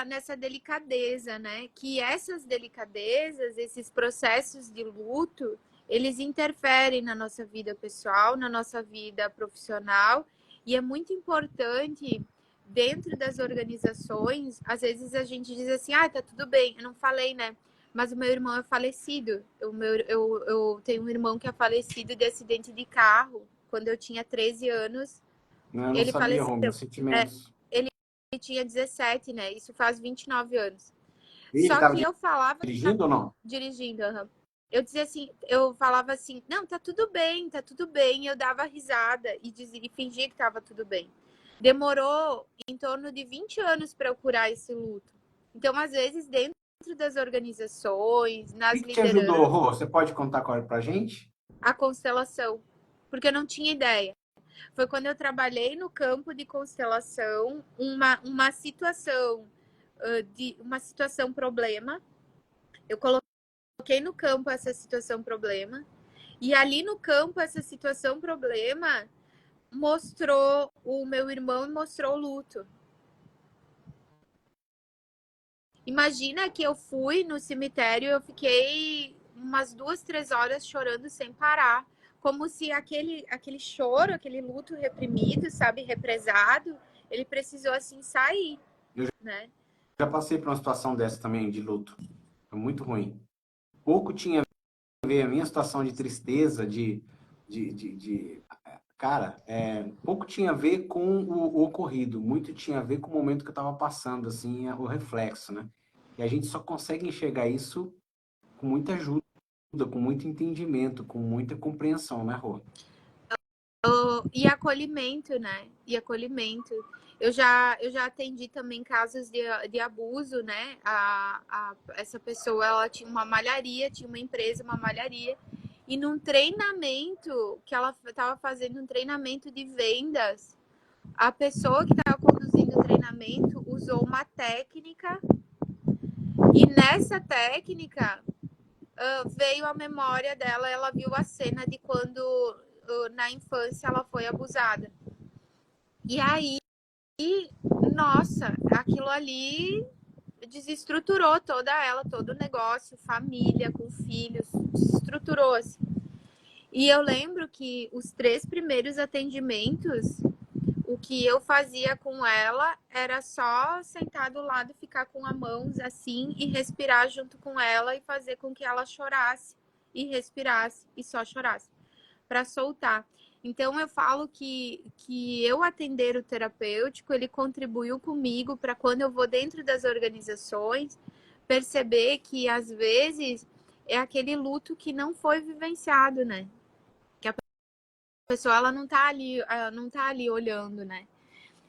S2: nessa delicadeza, né? Que essas delicadezas, esses processos de luto, eles interferem na nossa vida pessoal, na nossa vida profissional, e é muito importante dentro das organizações, às vezes a gente diz assim, ah, tá tudo bem, eu não falei, né? Mas o meu irmão é falecido. Eu tenho um irmão que é falecido de acidente de carro quando eu tinha 13 anos.
S1: Não, eu não
S2: Ele
S1: sabia,
S2: faleceu.
S1: Rô, meus
S2: É,
S1: sentimentos.
S2: ele tinha 17, né? Isso faz 29 anos.
S1: Ele
S2: Só
S1: estava
S2: que eu falava que tá
S1: dirigindo ou não?
S2: dirigindo, eu dizia assim, eu falava assim, não, tá tudo bem. Eu dava risada e fingia que tava tudo bem. Demorou em torno de 20 anos para eu curar esse luto. Então, às vezes, dentro das organizações,
S1: O
S2: nas
S1: que que te ajudou,
S2: lideranças,
S1: Rô? Você pode contar qual é pra gente?
S2: a constelação, porque eu não tinha ideia. Foi quando eu trabalhei no campo de constelação, uma situação de uma situação problema. Eu coloquei no campo essa situação problema e ali no campo essa situação problema mostrou o meu irmão e mostrou o luto. Imagina que eu fui no cemitério, eu fiquei umas 2, 3 horas chorando sem parar, como se aquele choro, aquele luto reprimido, sabe, represado, ele precisou assim sair,
S1: Eu
S2: né?
S1: já passei por uma situação dessa também, de luto. É muito ruim. Pouco tinha a ver a minha situação de tristeza, cara, pouco tinha a ver com o ocorrido, muito tinha a ver com o momento que eu estava passando, assim, o reflexo, né? E a gente só consegue enxergar isso com muita ajuda, com muito entendimento, com muita compreensão, né, Rô?
S2: E acolhimento, né? E acolhimento. Eu já atendi também casos de abuso, né? Essa pessoa, ela tinha uma malharia, tinha uma empresa, uma malharia. E num treinamento, que ela estava fazendo um treinamento de vendas, a pessoa que estava conduzindo o treinamento usou uma técnica. E nessa técnica, veio a memória dela, ela viu a cena de quando na infância ela foi abusada. E aí, nossa, aquilo ali desestruturou toda ela, todo o negócio, família, com filhos, desestruturou assim. E eu lembro que os 3 primeiros atendimentos, o que eu fazia com ela era só sentar do lado, ficar com as mãos assim e respirar junto com ela e fazer com que ela chorasse e respirasse e só chorasse para soltar. Então eu falo que eu atender o terapêutico, ele contribuiu comigo para quando eu vou dentro das organizações, perceber que às vezes é aquele luto que não foi vivenciado, né? Que a pessoa ela não tá ali olhando, né?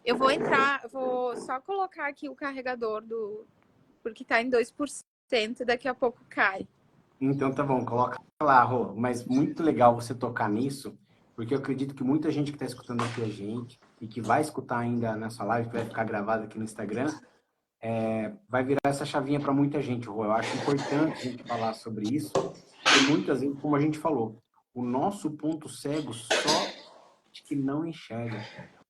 S2: Eu vou só colocar aqui o carregador porque tá em 2%, daqui a pouco cai.
S1: Então tá bom, coloca lá, Rô. Mas muito legal você tocar nisso, porque eu acredito que muita gente que está escutando aqui a gente e que vai escutar ainda nessa live, que vai ficar gravada aqui no Instagram, vai virar essa chavinha para muita gente, Rô. Eu acho importante a gente falar sobre isso, porque muitas vezes, como a gente falou, o nosso ponto cego só que não enxerga.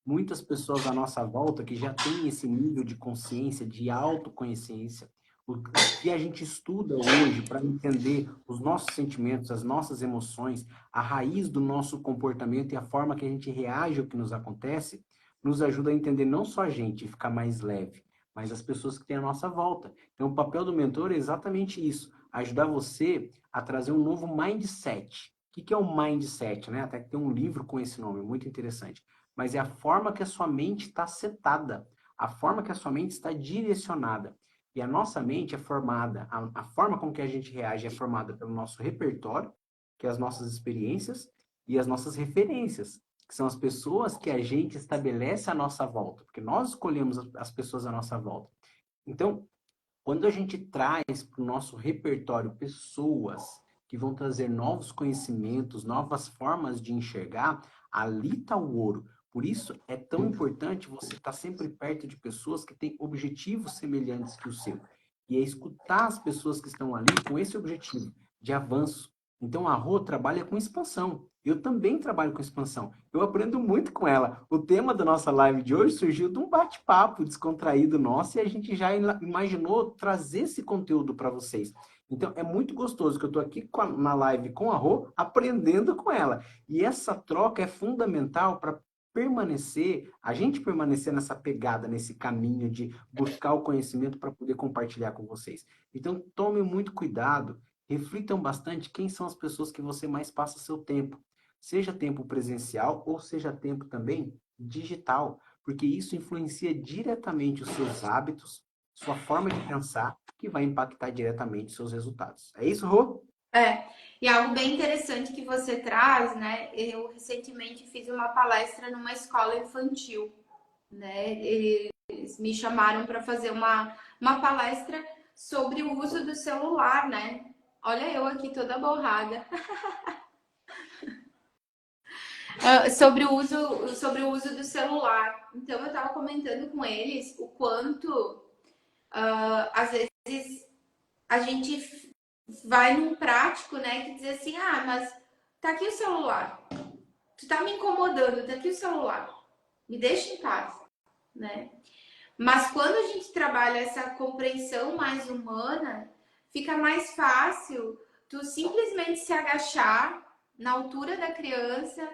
S1: Muitas pessoas à nossa volta que já têm esse nível de consciência, de autoconsciência, o que a gente estuda hoje para entender os nossos sentimentos, as nossas emoções, a raiz do nosso comportamento e a forma que a gente reage ao que nos acontece, nos ajuda a entender não só a gente e ficar mais leve, mas as pessoas que têm à nossa volta. Então, o papel do mentor é exatamente isso, ajudar você a trazer um novo mindset. O que é um mindset, né? Até que tem um livro com esse nome, muito interessante. Mas é a forma que a sua mente está setada, a forma que a sua mente está direcionada. E a nossa mente é formada, a forma com que a gente reage é formada pelo nosso repertório, que é as nossas experiências, e as nossas referências, que são as pessoas que a gente estabelece à nossa volta, porque nós escolhemos as pessoas à nossa volta. Então, quando a gente traz para o nosso repertório pessoas que vão trazer novos conhecimentos, novas formas de enxergar, ali está o ouro. Por isso é tão importante você estar sempre perto de pessoas que têm objetivos semelhantes que o seu. E é escutar as pessoas que estão ali com esse objetivo de avanço. Então a Rô trabalha com expansão. Eu também trabalho com expansão. Eu aprendo muito com ela. O tema da nossa live de hoje surgiu de um bate-papo descontraído nosso e a gente já imaginou trazer esse conteúdo para vocês. Então é muito gostoso que eu estou aqui na live com a Rô, aprendendo com ela. E essa troca é fundamental para a gente permanecer nessa pegada, nesse caminho de buscar o conhecimento para poder compartilhar com vocês. Então tome muito cuidado, reflitam bastante quem são as pessoas que você mais passa seu tempo. Seja tempo presencial ou seja tempo também digital, porque isso influencia diretamente os seus hábitos, sua forma de pensar, que vai impactar diretamente os seus resultados. É isso, Rô?
S2: É, e algo bem interessante que você traz, né? Eu recentemente fiz uma palestra numa escola infantil, né? Eles me chamaram para fazer uma palestra sobre o uso do celular, né? Olha eu aqui toda borrada. Sobre o uso do celular. Então eu estava comentando com eles o quanto às vezes a gente vai num prático, né, que diz assim, ah, mas tá aqui o celular, tu tá me incomodando, tá aqui o celular, me deixa em paz, né? Mas quando a gente trabalha essa compreensão mais humana, fica mais fácil tu simplesmente se agachar na altura da criança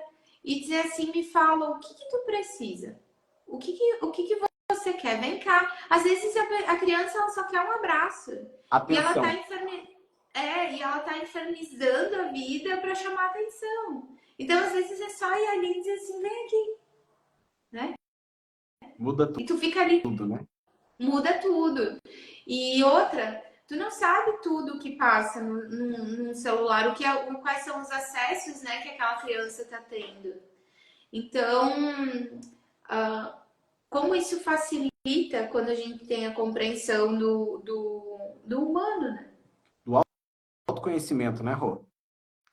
S2: e dizer assim, me fala o que que tu precisa, o que que você quer, vem cá. Às vezes a criança ela só quer um abraço e ela tá
S1: Atenção.
S2: e ela tá infernizando a vida para chamar atenção. Então, às vezes é só ir ali e dizer assim, vem aqui, né?
S1: Muda
S2: E tu fica ali,
S1: tudo, né?
S2: muda tudo. E outra, tu não sabe tudo o que passa num celular, quais são os acessos, né, que aquela criança tá tendo. Então, como isso facilita quando a gente tem a compreensão do humano, né?
S1: Do autoconhecimento, né, Rô?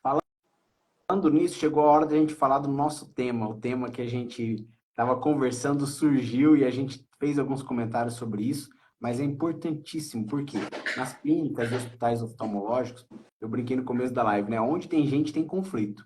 S1: Falando nisso, chegou a hora da gente falar do nosso tema. O tema que a gente estava conversando surgiu e a gente fez alguns comentários sobre isso, mas é importantíssimo, porque nas clínicas e hospitais oftalmológicos, eu brinquei no começo da live, né? Onde tem gente, tem conflito.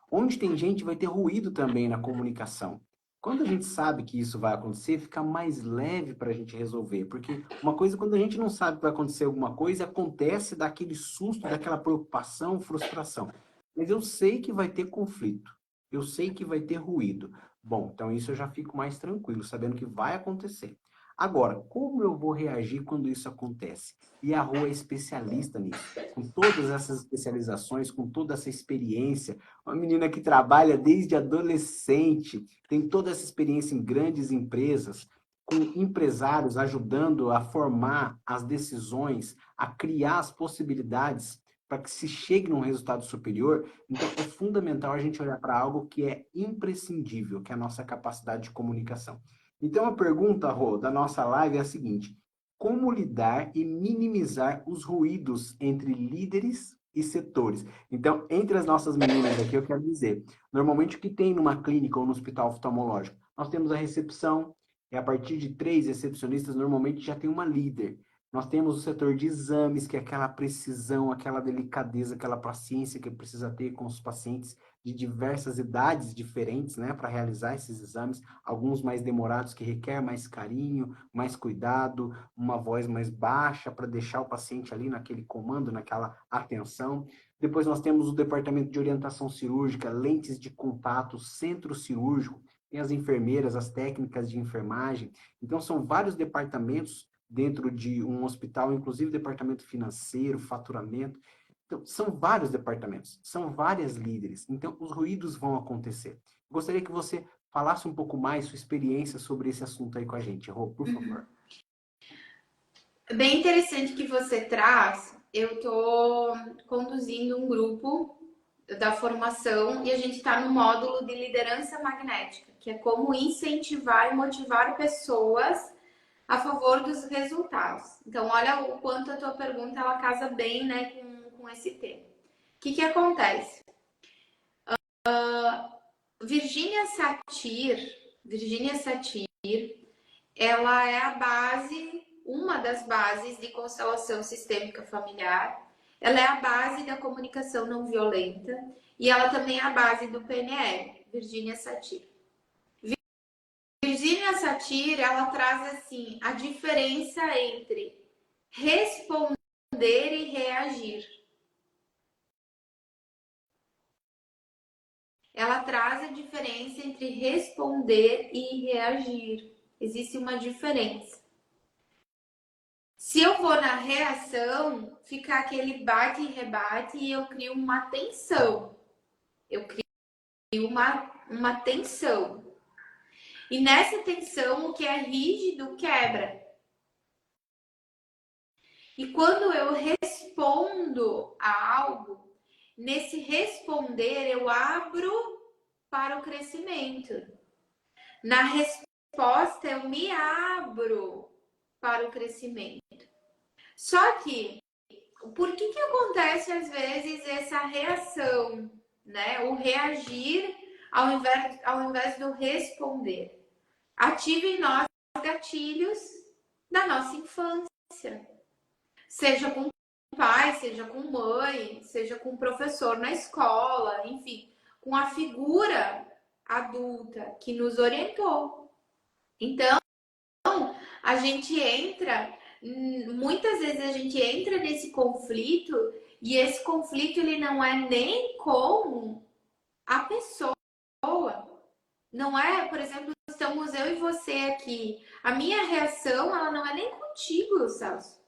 S1: Onde tem gente, vai ter ruído também na comunicação. Quando a gente sabe que isso vai acontecer, fica mais leve para a gente resolver. Porque uma coisa, quando a gente não sabe que vai acontecer alguma coisa, acontece daquele susto, daquela preocupação, frustração. Mas eu sei que vai ter conflito. Eu sei que vai ter ruído. Bom, então isso eu já fico mais tranquilo, sabendo que vai acontecer. Agora, como eu vou reagir quando isso acontece? E a Rua é especialista nisso. Com todas essas especializações, com toda essa experiência, uma menina que trabalha desde adolescente, tem toda essa experiência em grandes empresas, com empresários ajudando a formar as decisões, a criar as possibilidades para que se chegue num resultado superior, então é fundamental a gente olhar para algo que é imprescindível, que é a nossa capacidade de comunicação. Então a pergunta, Rô, da nossa live é a seguinte: como lidar e minimizar os ruídos entre líderes e setores? Então, entre as nossas meninas aqui, eu quero dizer, normalmente o que tem numa clínica ou no hospital oftalmológico? Nós temos a recepção, e a partir de 3 recepcionistas, normalmente já tem uma líder. Nós temos o setor de exames, que é aquela precisão, aquela delicadeza, aquela paciência que precisa ter com os pacientes de diversas idades diferentes, né, para realizar esses exames, alguns mais demorados que requer mais carinho, mais cuidado, uma voz mais baixa para deixar o paciente ali naquele comando, naquela atenção. Depois nós temos o departamento de orientação cirúrgica, lentes de contato, centro cirúrgico, tem as enfermeiras, as técnicas de enfermagem. Então são vários departamentos dentro de um hospital, inclusive departamento financeiro, faturamento. Então, são vários departamentos, são várias líderes. Então, os ruídos vão acontecer. Gostaria que você falasse um pouco mais sua experiência sobre esse assunto aí com a gente, Rô, por favor.
S2: Bem interessante que você traz. Eu estou conduzindo um grupo da formação e a gente está no módulo de liderança magnética, que é como incentivar e motivar pessoas a favor dos resultados. Então, olha o quanto a tua pergunta ela casa bem, né, com esse tema. O que acontece? Virginia Satir, ela é a base, uma das bases de constelação sistêmica familiar. Ela é a base da comunicação não violenta e ela também é a base do PNL, Virginia Satir. Virginia Satir, ela traz assim a diferença entre responder e reagir. Ela traz a diferença entre responder e reagir. Existe uma diferença. Se eu vou na reação, fica aquele bate e rebate e eu crio uma tensão. Eu crio uma tensão. E nessa tensão, o que é rígido quebra. E quando eu respondo a algo, nesse responder eu abro para o crescimento. Na resposta eu me abro para o crescimento. Só que, por que acontece às vezes essa reação, né? O reagir ao invés do responder? Ativa em nós gatilhos da nossa infância. Seja com pai, seja com mãe, seja com professor na escola, enfim, com a figura adulta que nos orientou. Então, a gente entra, muitas vezes a gente entra nesse conflito e esse conflito ele não é nem com a pessoa. Não é, por exemplo, estamos eu e você aqui. A minha reação, ela não é nem contigo, Celso.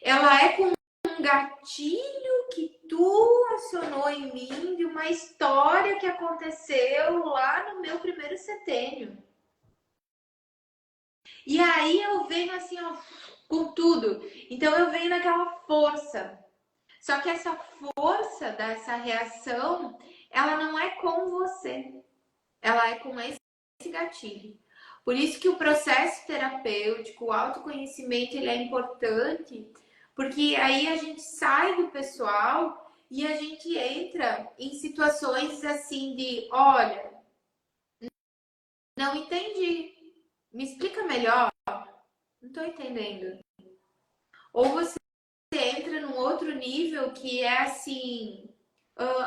S2: Ela é com um gatilho que tu acionou em mim de uma história que aconteceu lá no meu primeiro setênio. E aí eu venho assim, ó, com tudo. Então eu venho naquela força. Só que essa força dessa reação, ela não é com você. Ela é com esse gatilho. Por isso que o processo terapêutico, o autoconhecimento, ele é importante, porque aí a gente sai do pessoal e a gente entra em situações assim de, olha, não entendi, me explica melhor, não estou entendendo. Ou você entra num outro nível que é assim,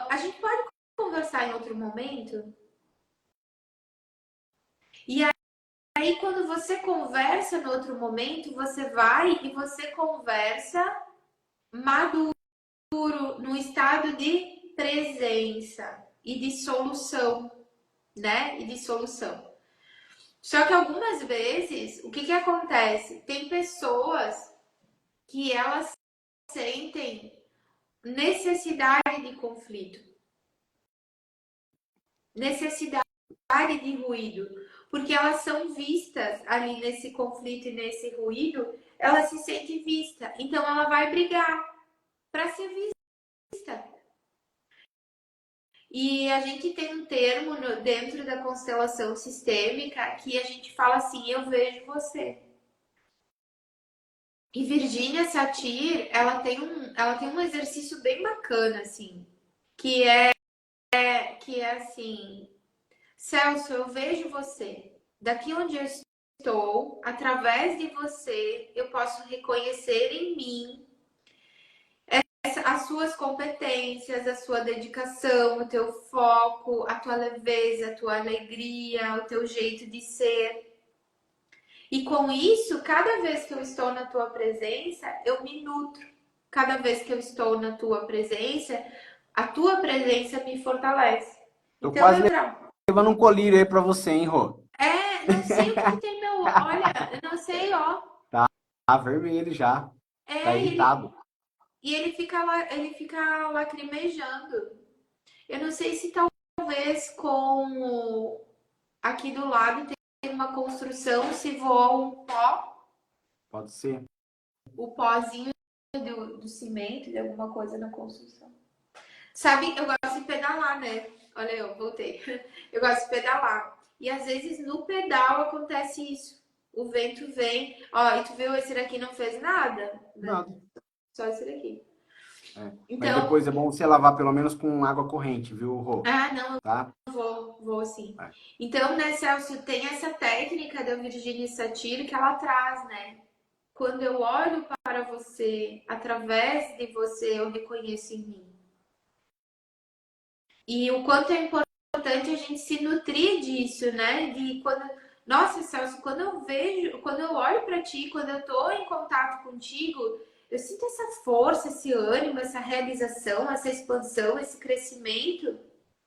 S2: a gente pode conversar em outro momento? E aí, quando você conversa no outro momento, você vai e você conversa maduro, no estado de presença e de solução, né? E de solução. Só que algumas vezes, o que acontece? Tem pessoas que elas sentem necessidade de conflito, necessidade de ruído, porque elas são vistas ali nesse conflito e nesse ruído, ela se sente vista, então ela vai brigar para ser vista. E a gente tem um termo dentro da constelação sistêmica que a gente fala assim, eu vejo você. E Virginia Satir, ela tem um exercício bem bacana, assim, que é, que é assim, Celso, eu vejo você. Daqui onde eu estou, através de você, eu posso reconhecer em mim as suas competências, a sua dedicação, o teu foco, a tua leveza, a tua alegria, o teu jeito de ser. E com isso, cada vez que eu estou na tua presença, eu me nutro. Cada vez que eu estou na tua presença, a tua presença me fortalece.
S1: Tô
S2: Então
S1: quase
S2: eu trago.
S1: levando um colírio aí pra você, hein, Rô?
S2: É, não sei o que, que tem meu. Olha, não sei, ó.
S1: Tá vermelho já. Tá
S2: É,
S1: irritado.
S2: e ele fica lá, ele fica lacrimejando. Eu não sei se talvez com aqui do lado tem uma construção, se voou um pó,
S1: Pode ser.
S2: o pozinho do cimento, de alguma coisa na construção. Sabe, eu gosto de pedalar, né? Olha, eu voltei. Eu gosto de pedalar. E às vezes no pedal acontece isso. O vento vem. Ó, e tu viu, esse daqui não fez nada, né?
S1: Nada.
S2: Só esse daqui.
S1: É. Mas
S2: Então,
S1: depois é bom você lavar pelo menos com água corrente, viu, Rô?
S2: ah, não,
S1: Tá?
S2: eu vou sim.
S1: É.
S2: Então, né, Celso, tem essa técnica da Virginia Satir que ela traz, né? Quando eu olho para você, através de você, eu reconheço em mim. E o quanto é importante a gente se nutrir disso, né? De quando, nossa, Celso, quando eu vejo, quando eu olho para ti, quando eu tô em contato contigo, eu sinto essa força, esse ânimo, essa realização, essa expansão, esse crescimento.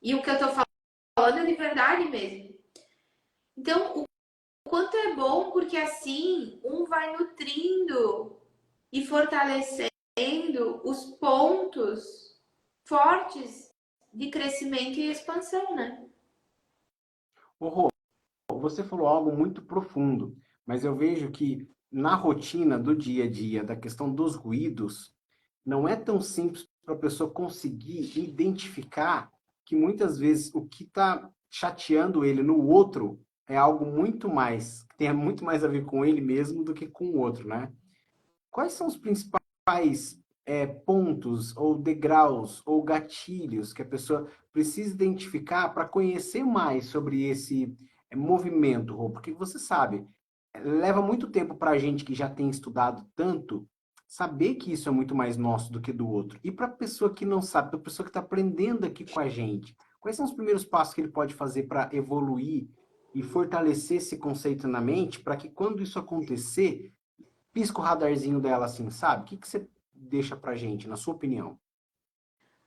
S2: E o que eu tô falando é de verdade mesmo. Então, o quanto é bom, porque assim um vai nutrindo e fortalecendo os pontos fortes de crescimento e expansão, né?
S1: Ô, Rô, você falou algo muito profundo, mas eu vejo que na rotina do dia a dia, da questão dos ruídos, não é tão simples para a pessoa conseguir identificar que muitas vezes o que está chateando ele no outro é algo muito mais, que tem muito mais a ver com ele mesmo do que com o outro, né? Quais são os principais pontos ou degraus ou gatilhos que a pessoa precisa identificar para conhecer mais sobre esse movimento, Rô? Porque você sabe, leva muito tempo para a gente que já tem estudado tanto saber que isso é muito mais nosso do que do outro. E para a pessoa que não sabe, para a pessoa que está aprendendo aqui com a gente, quais são os primeiros passos que ele pode fazer para evoluir e fortalecer esse conceito na mente para que quando isso acontecer pisca o radarzinho dela assim, sabe? O que você deixa pra gente, na sua opinião?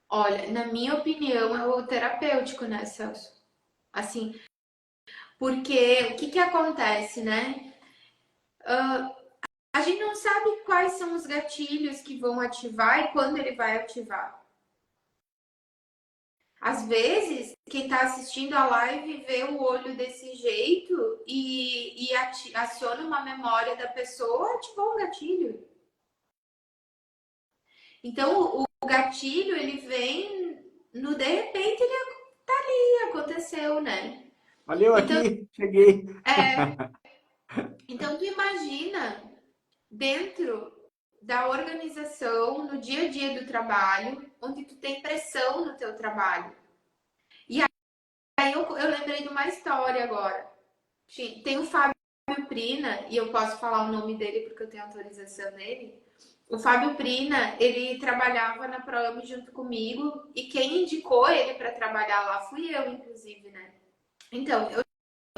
S2: Olha, na minha opinião, é o terapêutico, né, Celso? Assim, porque o que que acontece, né? A gente não sabe quais são os gatilhos que vão ativar e quando ele vai ativar. Às vezes, quem está assistindo a live vê o olho desse jeito e aciona uma memória da pessoa, ativou um gatilho. Então, o gatilho, ele vem no de repente, ele tá ali, aconteceu, né?
S1: Valeu
S2: Então,
S1: aqui, cheguei.
S2: então tu imagina dentro da organização, no dia a dia do trabalho, onde tu tem pressão no teu trabalho. E aí eu lembrei de uma história agora. Tem o Fábio Prina, e eu posso falar o nome dele porque eu tenho autorização dele. O Fábio Prina, ele trabalhava na Proame junto comigo e quem indicou ele para trabalhar lá fui eu, inclusive, né? Então, eu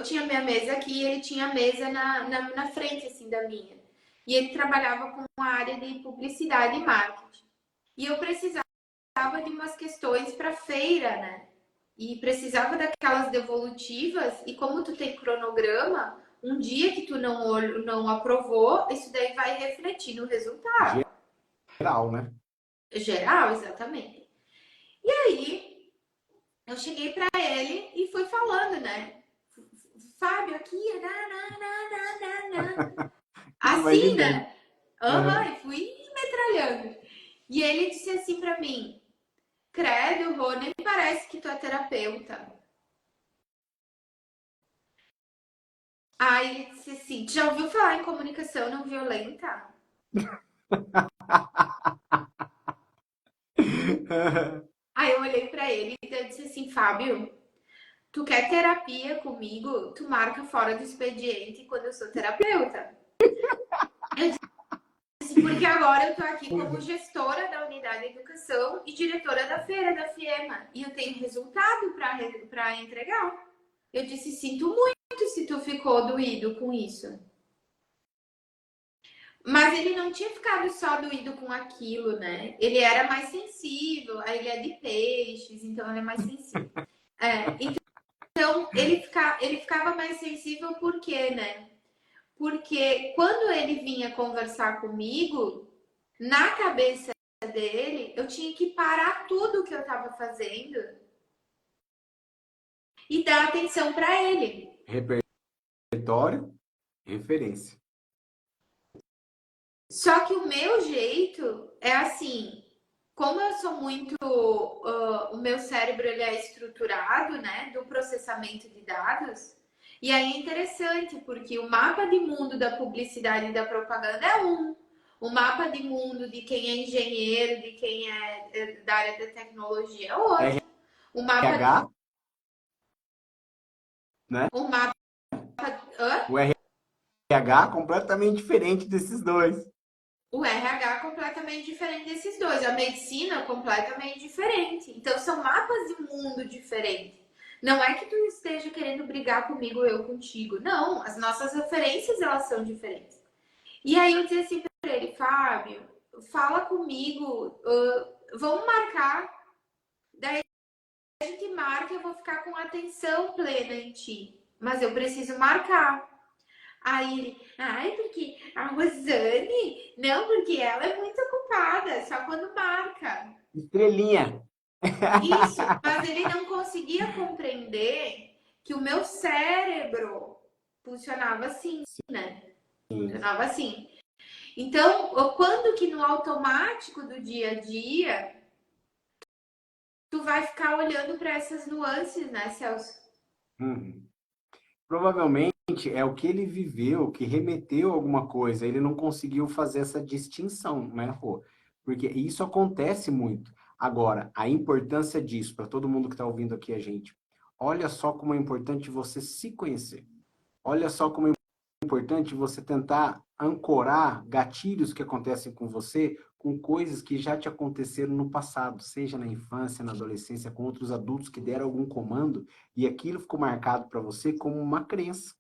S2: tinha minha mesa aqui e ele tinha a mesa na frente, assim, da minha. E ele trabalhava com uma área de publicidade e marketing. E eu precisava de umas questões para feira, né? E precisava daquelas devolutivas. E como tu tem cronograma, um dia que tu não aprovou, isso daí vai refletir no resultado.
S1: Geral, né?
S2: Geral, exatamente. E aí, eu cheguei para ele e fui falando, né? Fábio, aqui, assim,
S1: Imaginei.
S2: né? Aham,
S1: Uhum.
S2: e fui metralhando. E ele disse assim para mim: Credo, Rô, nem parece que tu é terapeuta. Aí ele disse assim, já ouviu falar em comunicação não violenta? Aí eu olhei pra ele e eu disse assim, Fábio, tu quer terapia comigo? Tu marca fora do expediente quando eu sou terapeuta. Eu disse, porque agora eu tô aqui como gestora da unidade de educação e diretora da feira da FIEMA. E eu tenho resultado pra entregar. Eu disse, sinto muito se tu ficou doído com isso. Mas ele não tinha ficado só doído com aquilo, né? Ele era mais sensível, aí ele é de peixes, então ele é mais sensível. Então ele ficava mais sensível por quê, né? Porque quando ele vinha conversar comigo, na cabeça dele, eu tinha que parar tudo que eu estava fazendo e dar atenção para ele.
S1: Repertório, referência.
S2: Só que o meu jeito é assim, como eu sou muito, o meu cérebro ele é estruturado, né, do processamento de dados. E aí é interessante porque o mapa de mundo da publicidade e da propaganda é um, o mapa de mundo de quem é engenheiro, de quem é da área da tecnologia é outro. O mapa,
S1: RH, né?
S2: o mapa, hã?
S1: O RH completamente diferente desses dois.
S2: O RH é completamente diferente desses dois, a medicina é completamente diferente. Então são mapas de mundo diferentes. Não é que tu esteja querendo brigar comigo, eu contigo. Não, as nossas referências elas são diferentes. E aí eu disse assim para ele, Fábio, fala comigo, vamos marcar. Daí a gente marca, eu vou ficar com atenção plena em ti. Mas eu preciso marcar. Aí ele, ai, porque a Rosane, não, porque ela é muito ocupada, só quando marca.
S1: Estrelinha.
S2: Isso, mas ele não conseguia compreender que o meu cérebro funcionava assim, né?
S1: Sim.
S2: Funcionava assim. Então, quando que no automático do dia a dia, tu vai ficar olhando para essas nuances, né, Celso?
S1: Uhum. Provavelmente é o que ele viveu que remeteu a alguma coisa. Ele não conseguiu fazer essa distinção, né, Rô? Porque isso acontece muito. Agora, a importância disso, para todo mundo que está ouvindo aqui a gente, olha só como é importante você se conhecer. Olha só como é importante você tentar ancorar gatilhos que acontecem com você com coisas que já te aconteceram no passado, seja na infância, na adolescência, com outros adultos que deram algum comando e aquilo ficou marcado para você como uma crença.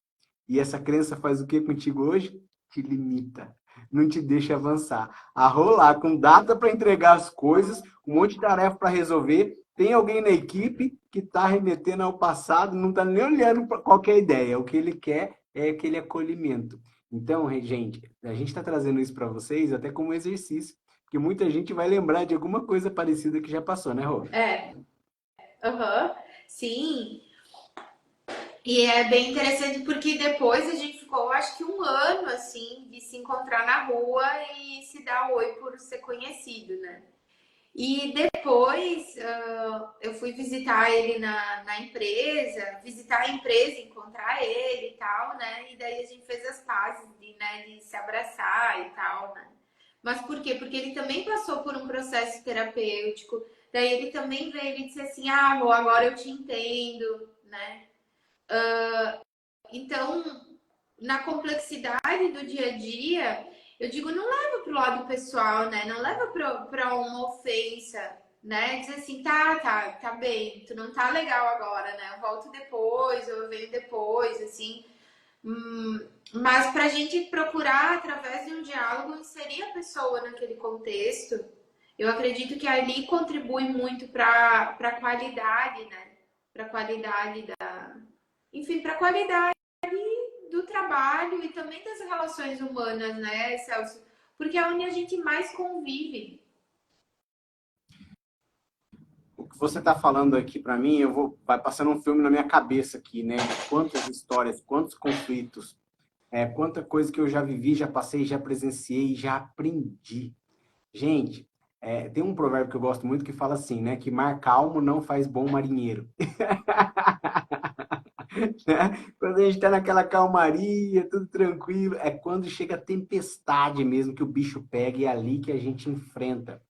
S1: E essa crença faz o que contigo hoje? Te limita, não te deixa avançar. A rolar com data para entregar as coisas, um monte de tarefa para resolver, tem alguém na equipe que está remetendo ao passado, não está nem olhando para qualquer ideia. O que ele quer é aquele acolhimento. Então, gente, a gente está trazendo isso para vocês até como exercício, porque muita gente vai lembrar de alguma coisa parecida que já passou, né, Rô?
S2: É, aham, sim. E é bem interessante porque depois a gente ficou, acho que um ano assim, de se encontrar na rua e se dar oi por ser conhecido, né? E depois eu fui visitar ele na empresa, visitar a empresa, encontrar ele e tal, né? E daí a gente fez as pazes de, né, de se abraçar e tal, né? Mas por quê? Porque ele também passou por um processo terapêutico. Daí ele também veio e disse assim: Ah, Rô, agora eu te entendo, né? Então, na complexidade do dia a dia, eu digo, não leva pro lado pessoal, né? Não leva pra uma ofensa, né? Diz assim, tá bem, tu não tá legal agora, né? Eu volto depois, ou eu venho depois, assim. Mas pra gente procurar, através de um diálogo, inserir a pessoa naquele contexto, eu acredito que ali contribui muito pra qualidade, né? Pra qualidade da... Enfim, pra qualidade do trabalho e também das relações humanas, né, Celso? Porque é onde a gente mais convive.
S1: O que você está falando aqui para mim, vai passando um filme na minha cabeça aqui, né? Quantas histórias, quantos conflitos, quanta coisa que eu já vivi, já passei, já presenciei, já aprendi. Gente, Tem um provérbio que eu gosto muito que fala assim, né? Que mar calmo não faz bom marinheiro. Né? Quando a gente tá naquela calmaria, tudo tranquilo, é quando chega a tempestade mesmo que o bicho pega e é ali que a gente enfrenta.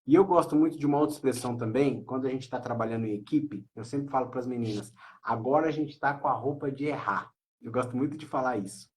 S1: E eu gosto muito de uma outra expressão também, quando a gente está trabalhando em equipe, eu sempre falo para as meninas, agora a gente está com a roupa de errar. Eu gosto muito de falar isso.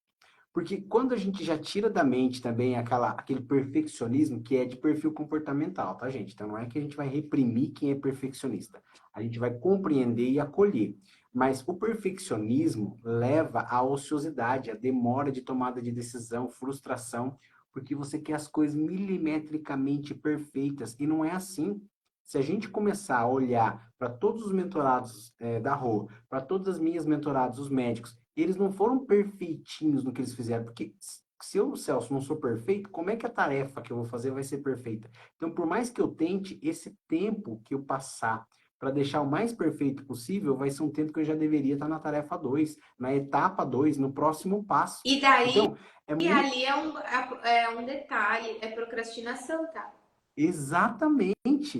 S1: Porque quando a gente já tira da mente também aquele perfeccionismo que é de perfil comportamental, tá, gente? Então não é que a gente vai reprimir quem é perfeccionista. A gente vai compreender e acolher. Mas o perfeccionismo leva à ociosidade, à demora de tomada de decisão, frustração, porque você quer as coisas milimetricamente perfeitas. E não é assim. Se a gente começar a olhar para todos os mentorados da Rô, para todas as minhas mentorados, os médicos, eles não foram perfeitinhos no que eles fizeram, porque se eu, Celso, não sou perfeito, como é que a tarefa que eu vou fazer vai ser perfeita? Então, por mais que eu tente, esse tempo que eu passar para deixar o mais perfeito possível, vai ser um tempo que eu já deveria estar na tarefa 2, na etapa 2, no próximo passo.
S2: E daí,
S1: Então, é muito
S2: ali é um detalhe, é procrastinação, tá?
S1: exatamente.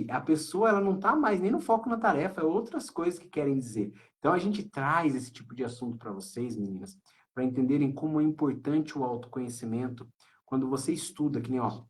S1: A pessoa ela não está mais nem no foco na tarefa, é outras coisas que querem dizer. Então a gente traz esse tipo de assunto para vocês, meninas, para entenderem como é importante o autoconhecimento quando você estuda, que nem ó,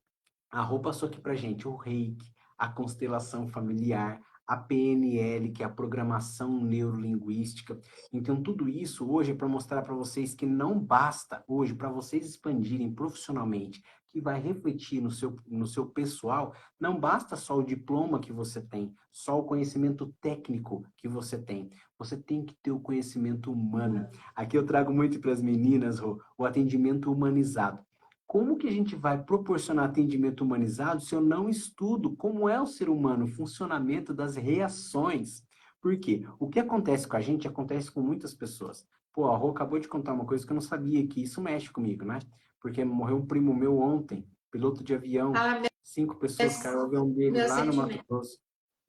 S1: a roupa passou aqui pra gente, o reiki, a constelação familiar, a PNL, que é a programação neurolinguística. Então, tudo isso hoje é para mostrar para vocês que não basta hoje para vocês expandirem profissionalmente, que vai refletir no seu pessoal, não basta só o diploma que você tem, só o conhecimento técnico que você tem. Você tem que ter o conhecimento humano. Aqui eu trago muito para as meninas, o atendimento humanizado. Como que a gente vai proporcionar atendimento humanizado se eu não estudo como é o ser humano, o funcionamento das reações? Por quê? O que acontece com a gente acontece com muitas pessoas. Pô, a Rô acabou de contar uma coisa que eu não sabia, que isso mexe comigo, né? Porque morreu um primo meu ontem, piloto de avião,
S2: Ah,
S1: 5 pessoas, caiu o avião dele
S2: meu
S1: lá no Mato
S2: sentimento.
S1: Grosso.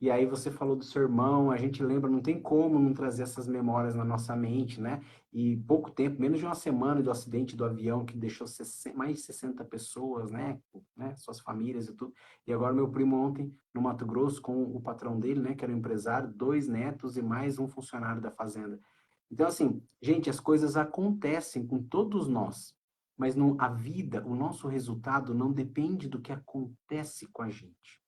S1: E aí você falou do seu irmão, a gente lembra, não tem como não trazer essas memórias na nossa mente, né? E pouco tempo, menos de uma semana do acidente do avião que deixou mais de 60 pessoas, né? Suas famílias e tudo. E agora meu primo ontem no Mato Grosso com o patrão dele, né? Que era um empresário, 2 netos e mais um funcionário da fazenda. Então assim, gente, as coisas acontecem com todos nós, mas a vida, o nosso resultado não depende do que acontece com a gente.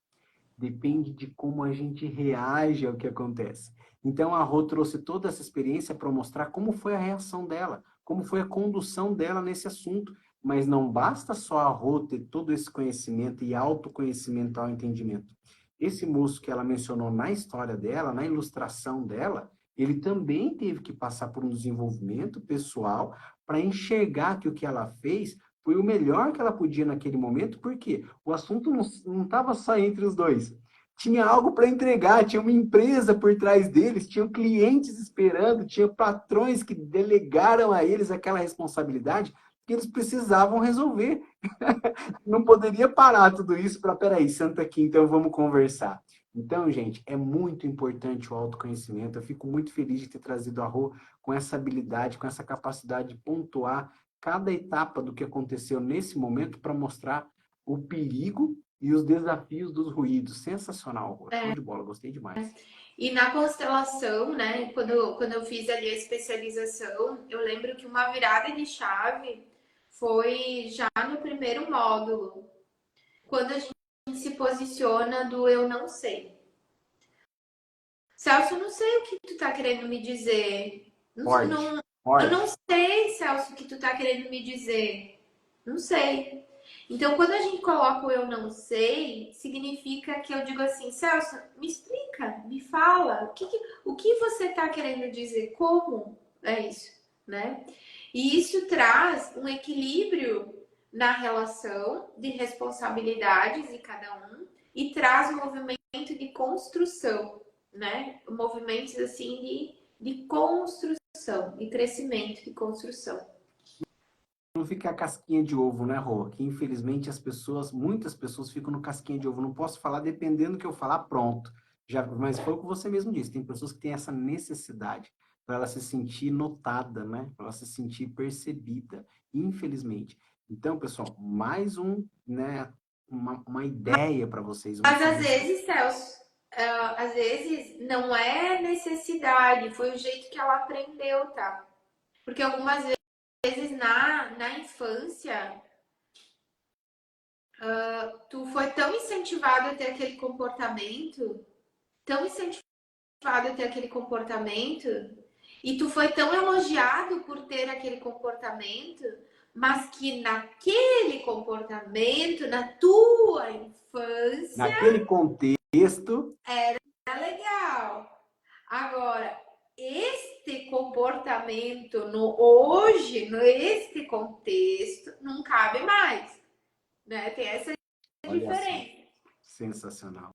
S1: Depende de como a gente reage ao que acontece. Então a Rô trouxe toda essa experiência para mostrar como foi a reação dela, como foi a condução dela nesse assunto. Mas não basta só a Rô ter todo esse conhecimento e autoconhecimento ao entendimento. Esse moço que ela mencionou na história dela, na ilustração dela, ele também teve que passar por um desenvolvimento pessoal para enxergar que o que ela fez foi o melhor que ela podia naquele momento, porque o assunto não estava só entre os dois. Tinha algo para entregar, tinha uma empresa por trás deles, tinham clientes esperando, tinha patrões que delegaram a eles aquela responsabilidade que eles precisavam resolver. Não poderia parar tudo isso para, peraí, senta aqui, então vamos conversar. Então, gente, é muito importante o autoconhecimento. Eu fico muito feliz de ter trazido a Rô com essa habilidade, com essa capacidade de pontuar cada etapa do que aconteceu nesse momento para mostrar o perigo e os desafios dos ruídos. Sensacional, Rô. Show de bola, gostei demais.
S2: E na constelação, né, quando eu fiz ali a especialização, eu lembro que uma virada de chave foi já no primeiro módulo, quando a gente se posiciona do eu não sei. Celso, eu não sei o que tu tá querendo me dizer.
S1: Forte,
S2: Eu não
S1: forte.
S2: sei, Celso, o que tu tá querendo me dizer. Não sei. Então, quando a gente coloca o eu não sei, significa que eu digo assim, Celso, me explica, me fala, o que você tá querendo dizer? Como é isso, né? E isso traz um equilíbrio na relação de responsabilidades de cada um e traz um movimento de construção, né? Movimentos assim de construção, de crescimento, de construção.
S1: Não fica a casquinha de ovo, né, Rô? Que infelizmente muitas pessoas ficam no casquinha de ovo. Não posso falar dependendo do que eu falar, pronto. Já, mas foi o que você mesmo disse. Tem pessoas que têm essa necessidade para ela se sentir notada, né? Para ela se sentir percebida, infelizmente. Então, pessoal, mais um, né, uma ideia para vocês, uma
S2: Mas às
S1: sugestão.
S2: vezes, Celso, às vezes não é necessidade, foi o jeito que ela aprendeu, tá? Porque algumas vezes na infância, tu foi tão incentivado a ter aquele comportamento, tão incentivado a ter aquele comportamento, e tu foi tão elogiado por ter aquele comportamento, mas que naquele comportamento, na tua infância,
S1: Naquele contexto,
S2: era legal. Agora, este comportamento no hoje, neste contexto, não cabe mais, né? Tem essa
S1: olha só,
S2: diferença.
S1: sensacional.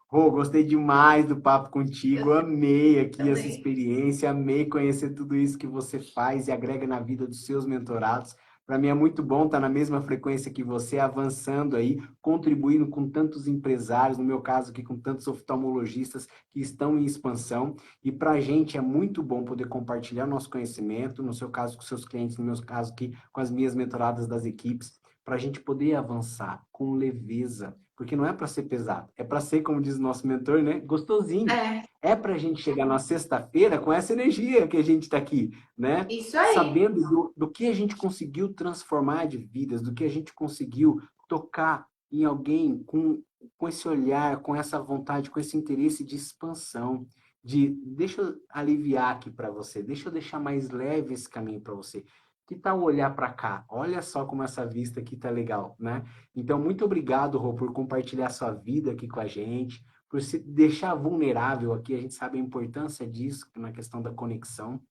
S1: Rô, gostei demais do papo contigo,
S2: Eu
S1: amei aqui essa
S2: também.
S1: experiência, amei conhecer tudo isso que você faz e agrega na vida dos seus mentorados. Para mim é muito bom estar na mesma frequência que você, avançando aí, contribuindo com tantos empresários, no meu caso aqui com tantos oftalmologistas que estão em expansão. E para a gente é muito bom poder compartilhar nosso conhecimento, no seu caso com seus clientes, no meu caso aqui com as minhas mentoradas das equipes, para a gente poder avançar com leveza, porque não é para ser pesado, é para ser, como diz o nosso mentor, né, gostosinho.
S2: É,
S1: É para a gente chegar na sexta-feira com essa energia que a gente está aqui, né?
S2: isso aí.
S1: Sabendo do que a gente conseguiu transformar de vidas, do que a gente conseguiu tocar em alguém com esse olhar, com essa vontade, com esse interesse de expansão, de deixa eu aliviar aqui para você, deixa eu deixar mais leve esse caminho para você. Que tal olhar para cá? Olha só como essa vista aqui tá legal, né? Então, muito obrigado, Rô, por compartilhar sua vida aqui com a gente, por se deixar vulnerável aqui. A gente sabe a importância disso na questão da conexão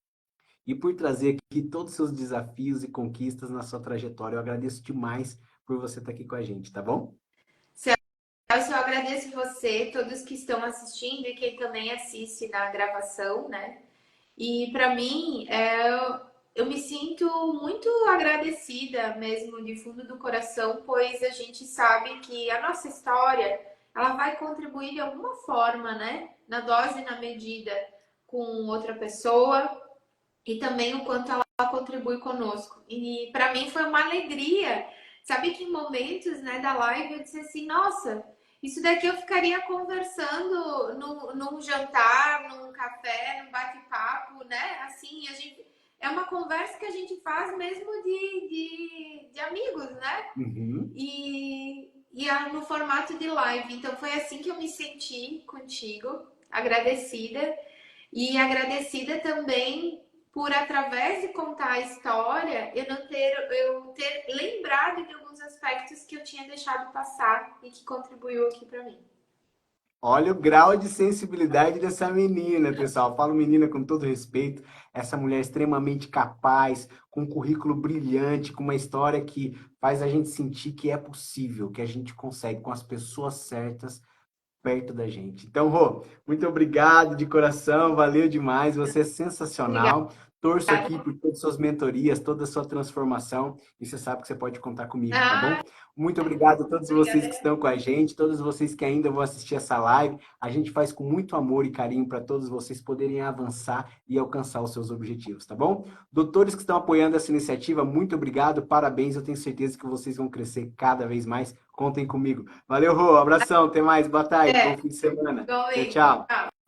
S1: e por trazer aqui todos os seus desafios e conquistas na sua trajetória. Eu agradeço demais por você estar aqui com a gente, tá bom?
S2: Celso, eu agradeço você, todos que estão assistindo e quem também assiste na gravação, né? E para mim, eu me sinto muito agradecida mesmo, de fundo do coração, pois a gente sabe que a nossa história, ela vai contribuir de alguma forma, né? Na dose e na medida com outra pessoa e também o quanto ela contribui conosco. E para mim foi uma alegria. Sabe que em momentos, né, da live eu disse assim, nossa, isso daqui eu ficaria conversando num jantar, num café, num bate-papo, né? Assim, a gente é uma conversa que a gente faz mesmo de amigos, né?
S1: Uhum.
S2: No formato de live. Então foi assim que eu me senti contigo, agradecida. E agradecida também por, através de contar a história, eu ter lembrado de alguns aspectos que eu tinha deixado passar e que contribuiu aqui para mim.
S1: Olha o grau de sensibilidade dessa menina, pessoal. Falo menina com todo respeito. Essa mulher extremamente capaz, com um currículo brilhante, com uma história que faz a gente sentir que é possível, que a gente consegue com as pessoas certas perto da gente. Então, Rô, muito obrigado de coração, valeu demais, você é
S2: Obrigada.
S1: sensacional. Torço aqui por todas as suas mentorias, toda a sua transformação, e você sabe que você pode contar comigo, tá bom?
S2: Ah,
S1: Muito obrigado a todos vocês que
S2: obrigada.
S1: estão com a gente, todos vocês que ainda vão assistir essa live. A gente faz com muito amor e carinho para todos vocês poderem avançar e alcançar os seus objetivos, tá bom? Doutores que estão apoiando essa iniciativa, muito obrigado, parabéns, eu tenho certeza que vocês vão crescer cada vez mais. Contem comigo. Valeu, Rô, abração, até mais, boa tarde, bom
S2: É,
S1: fim de semana. Tchau,
S2: igualmente.
S1: tchau.
S2: Tchau.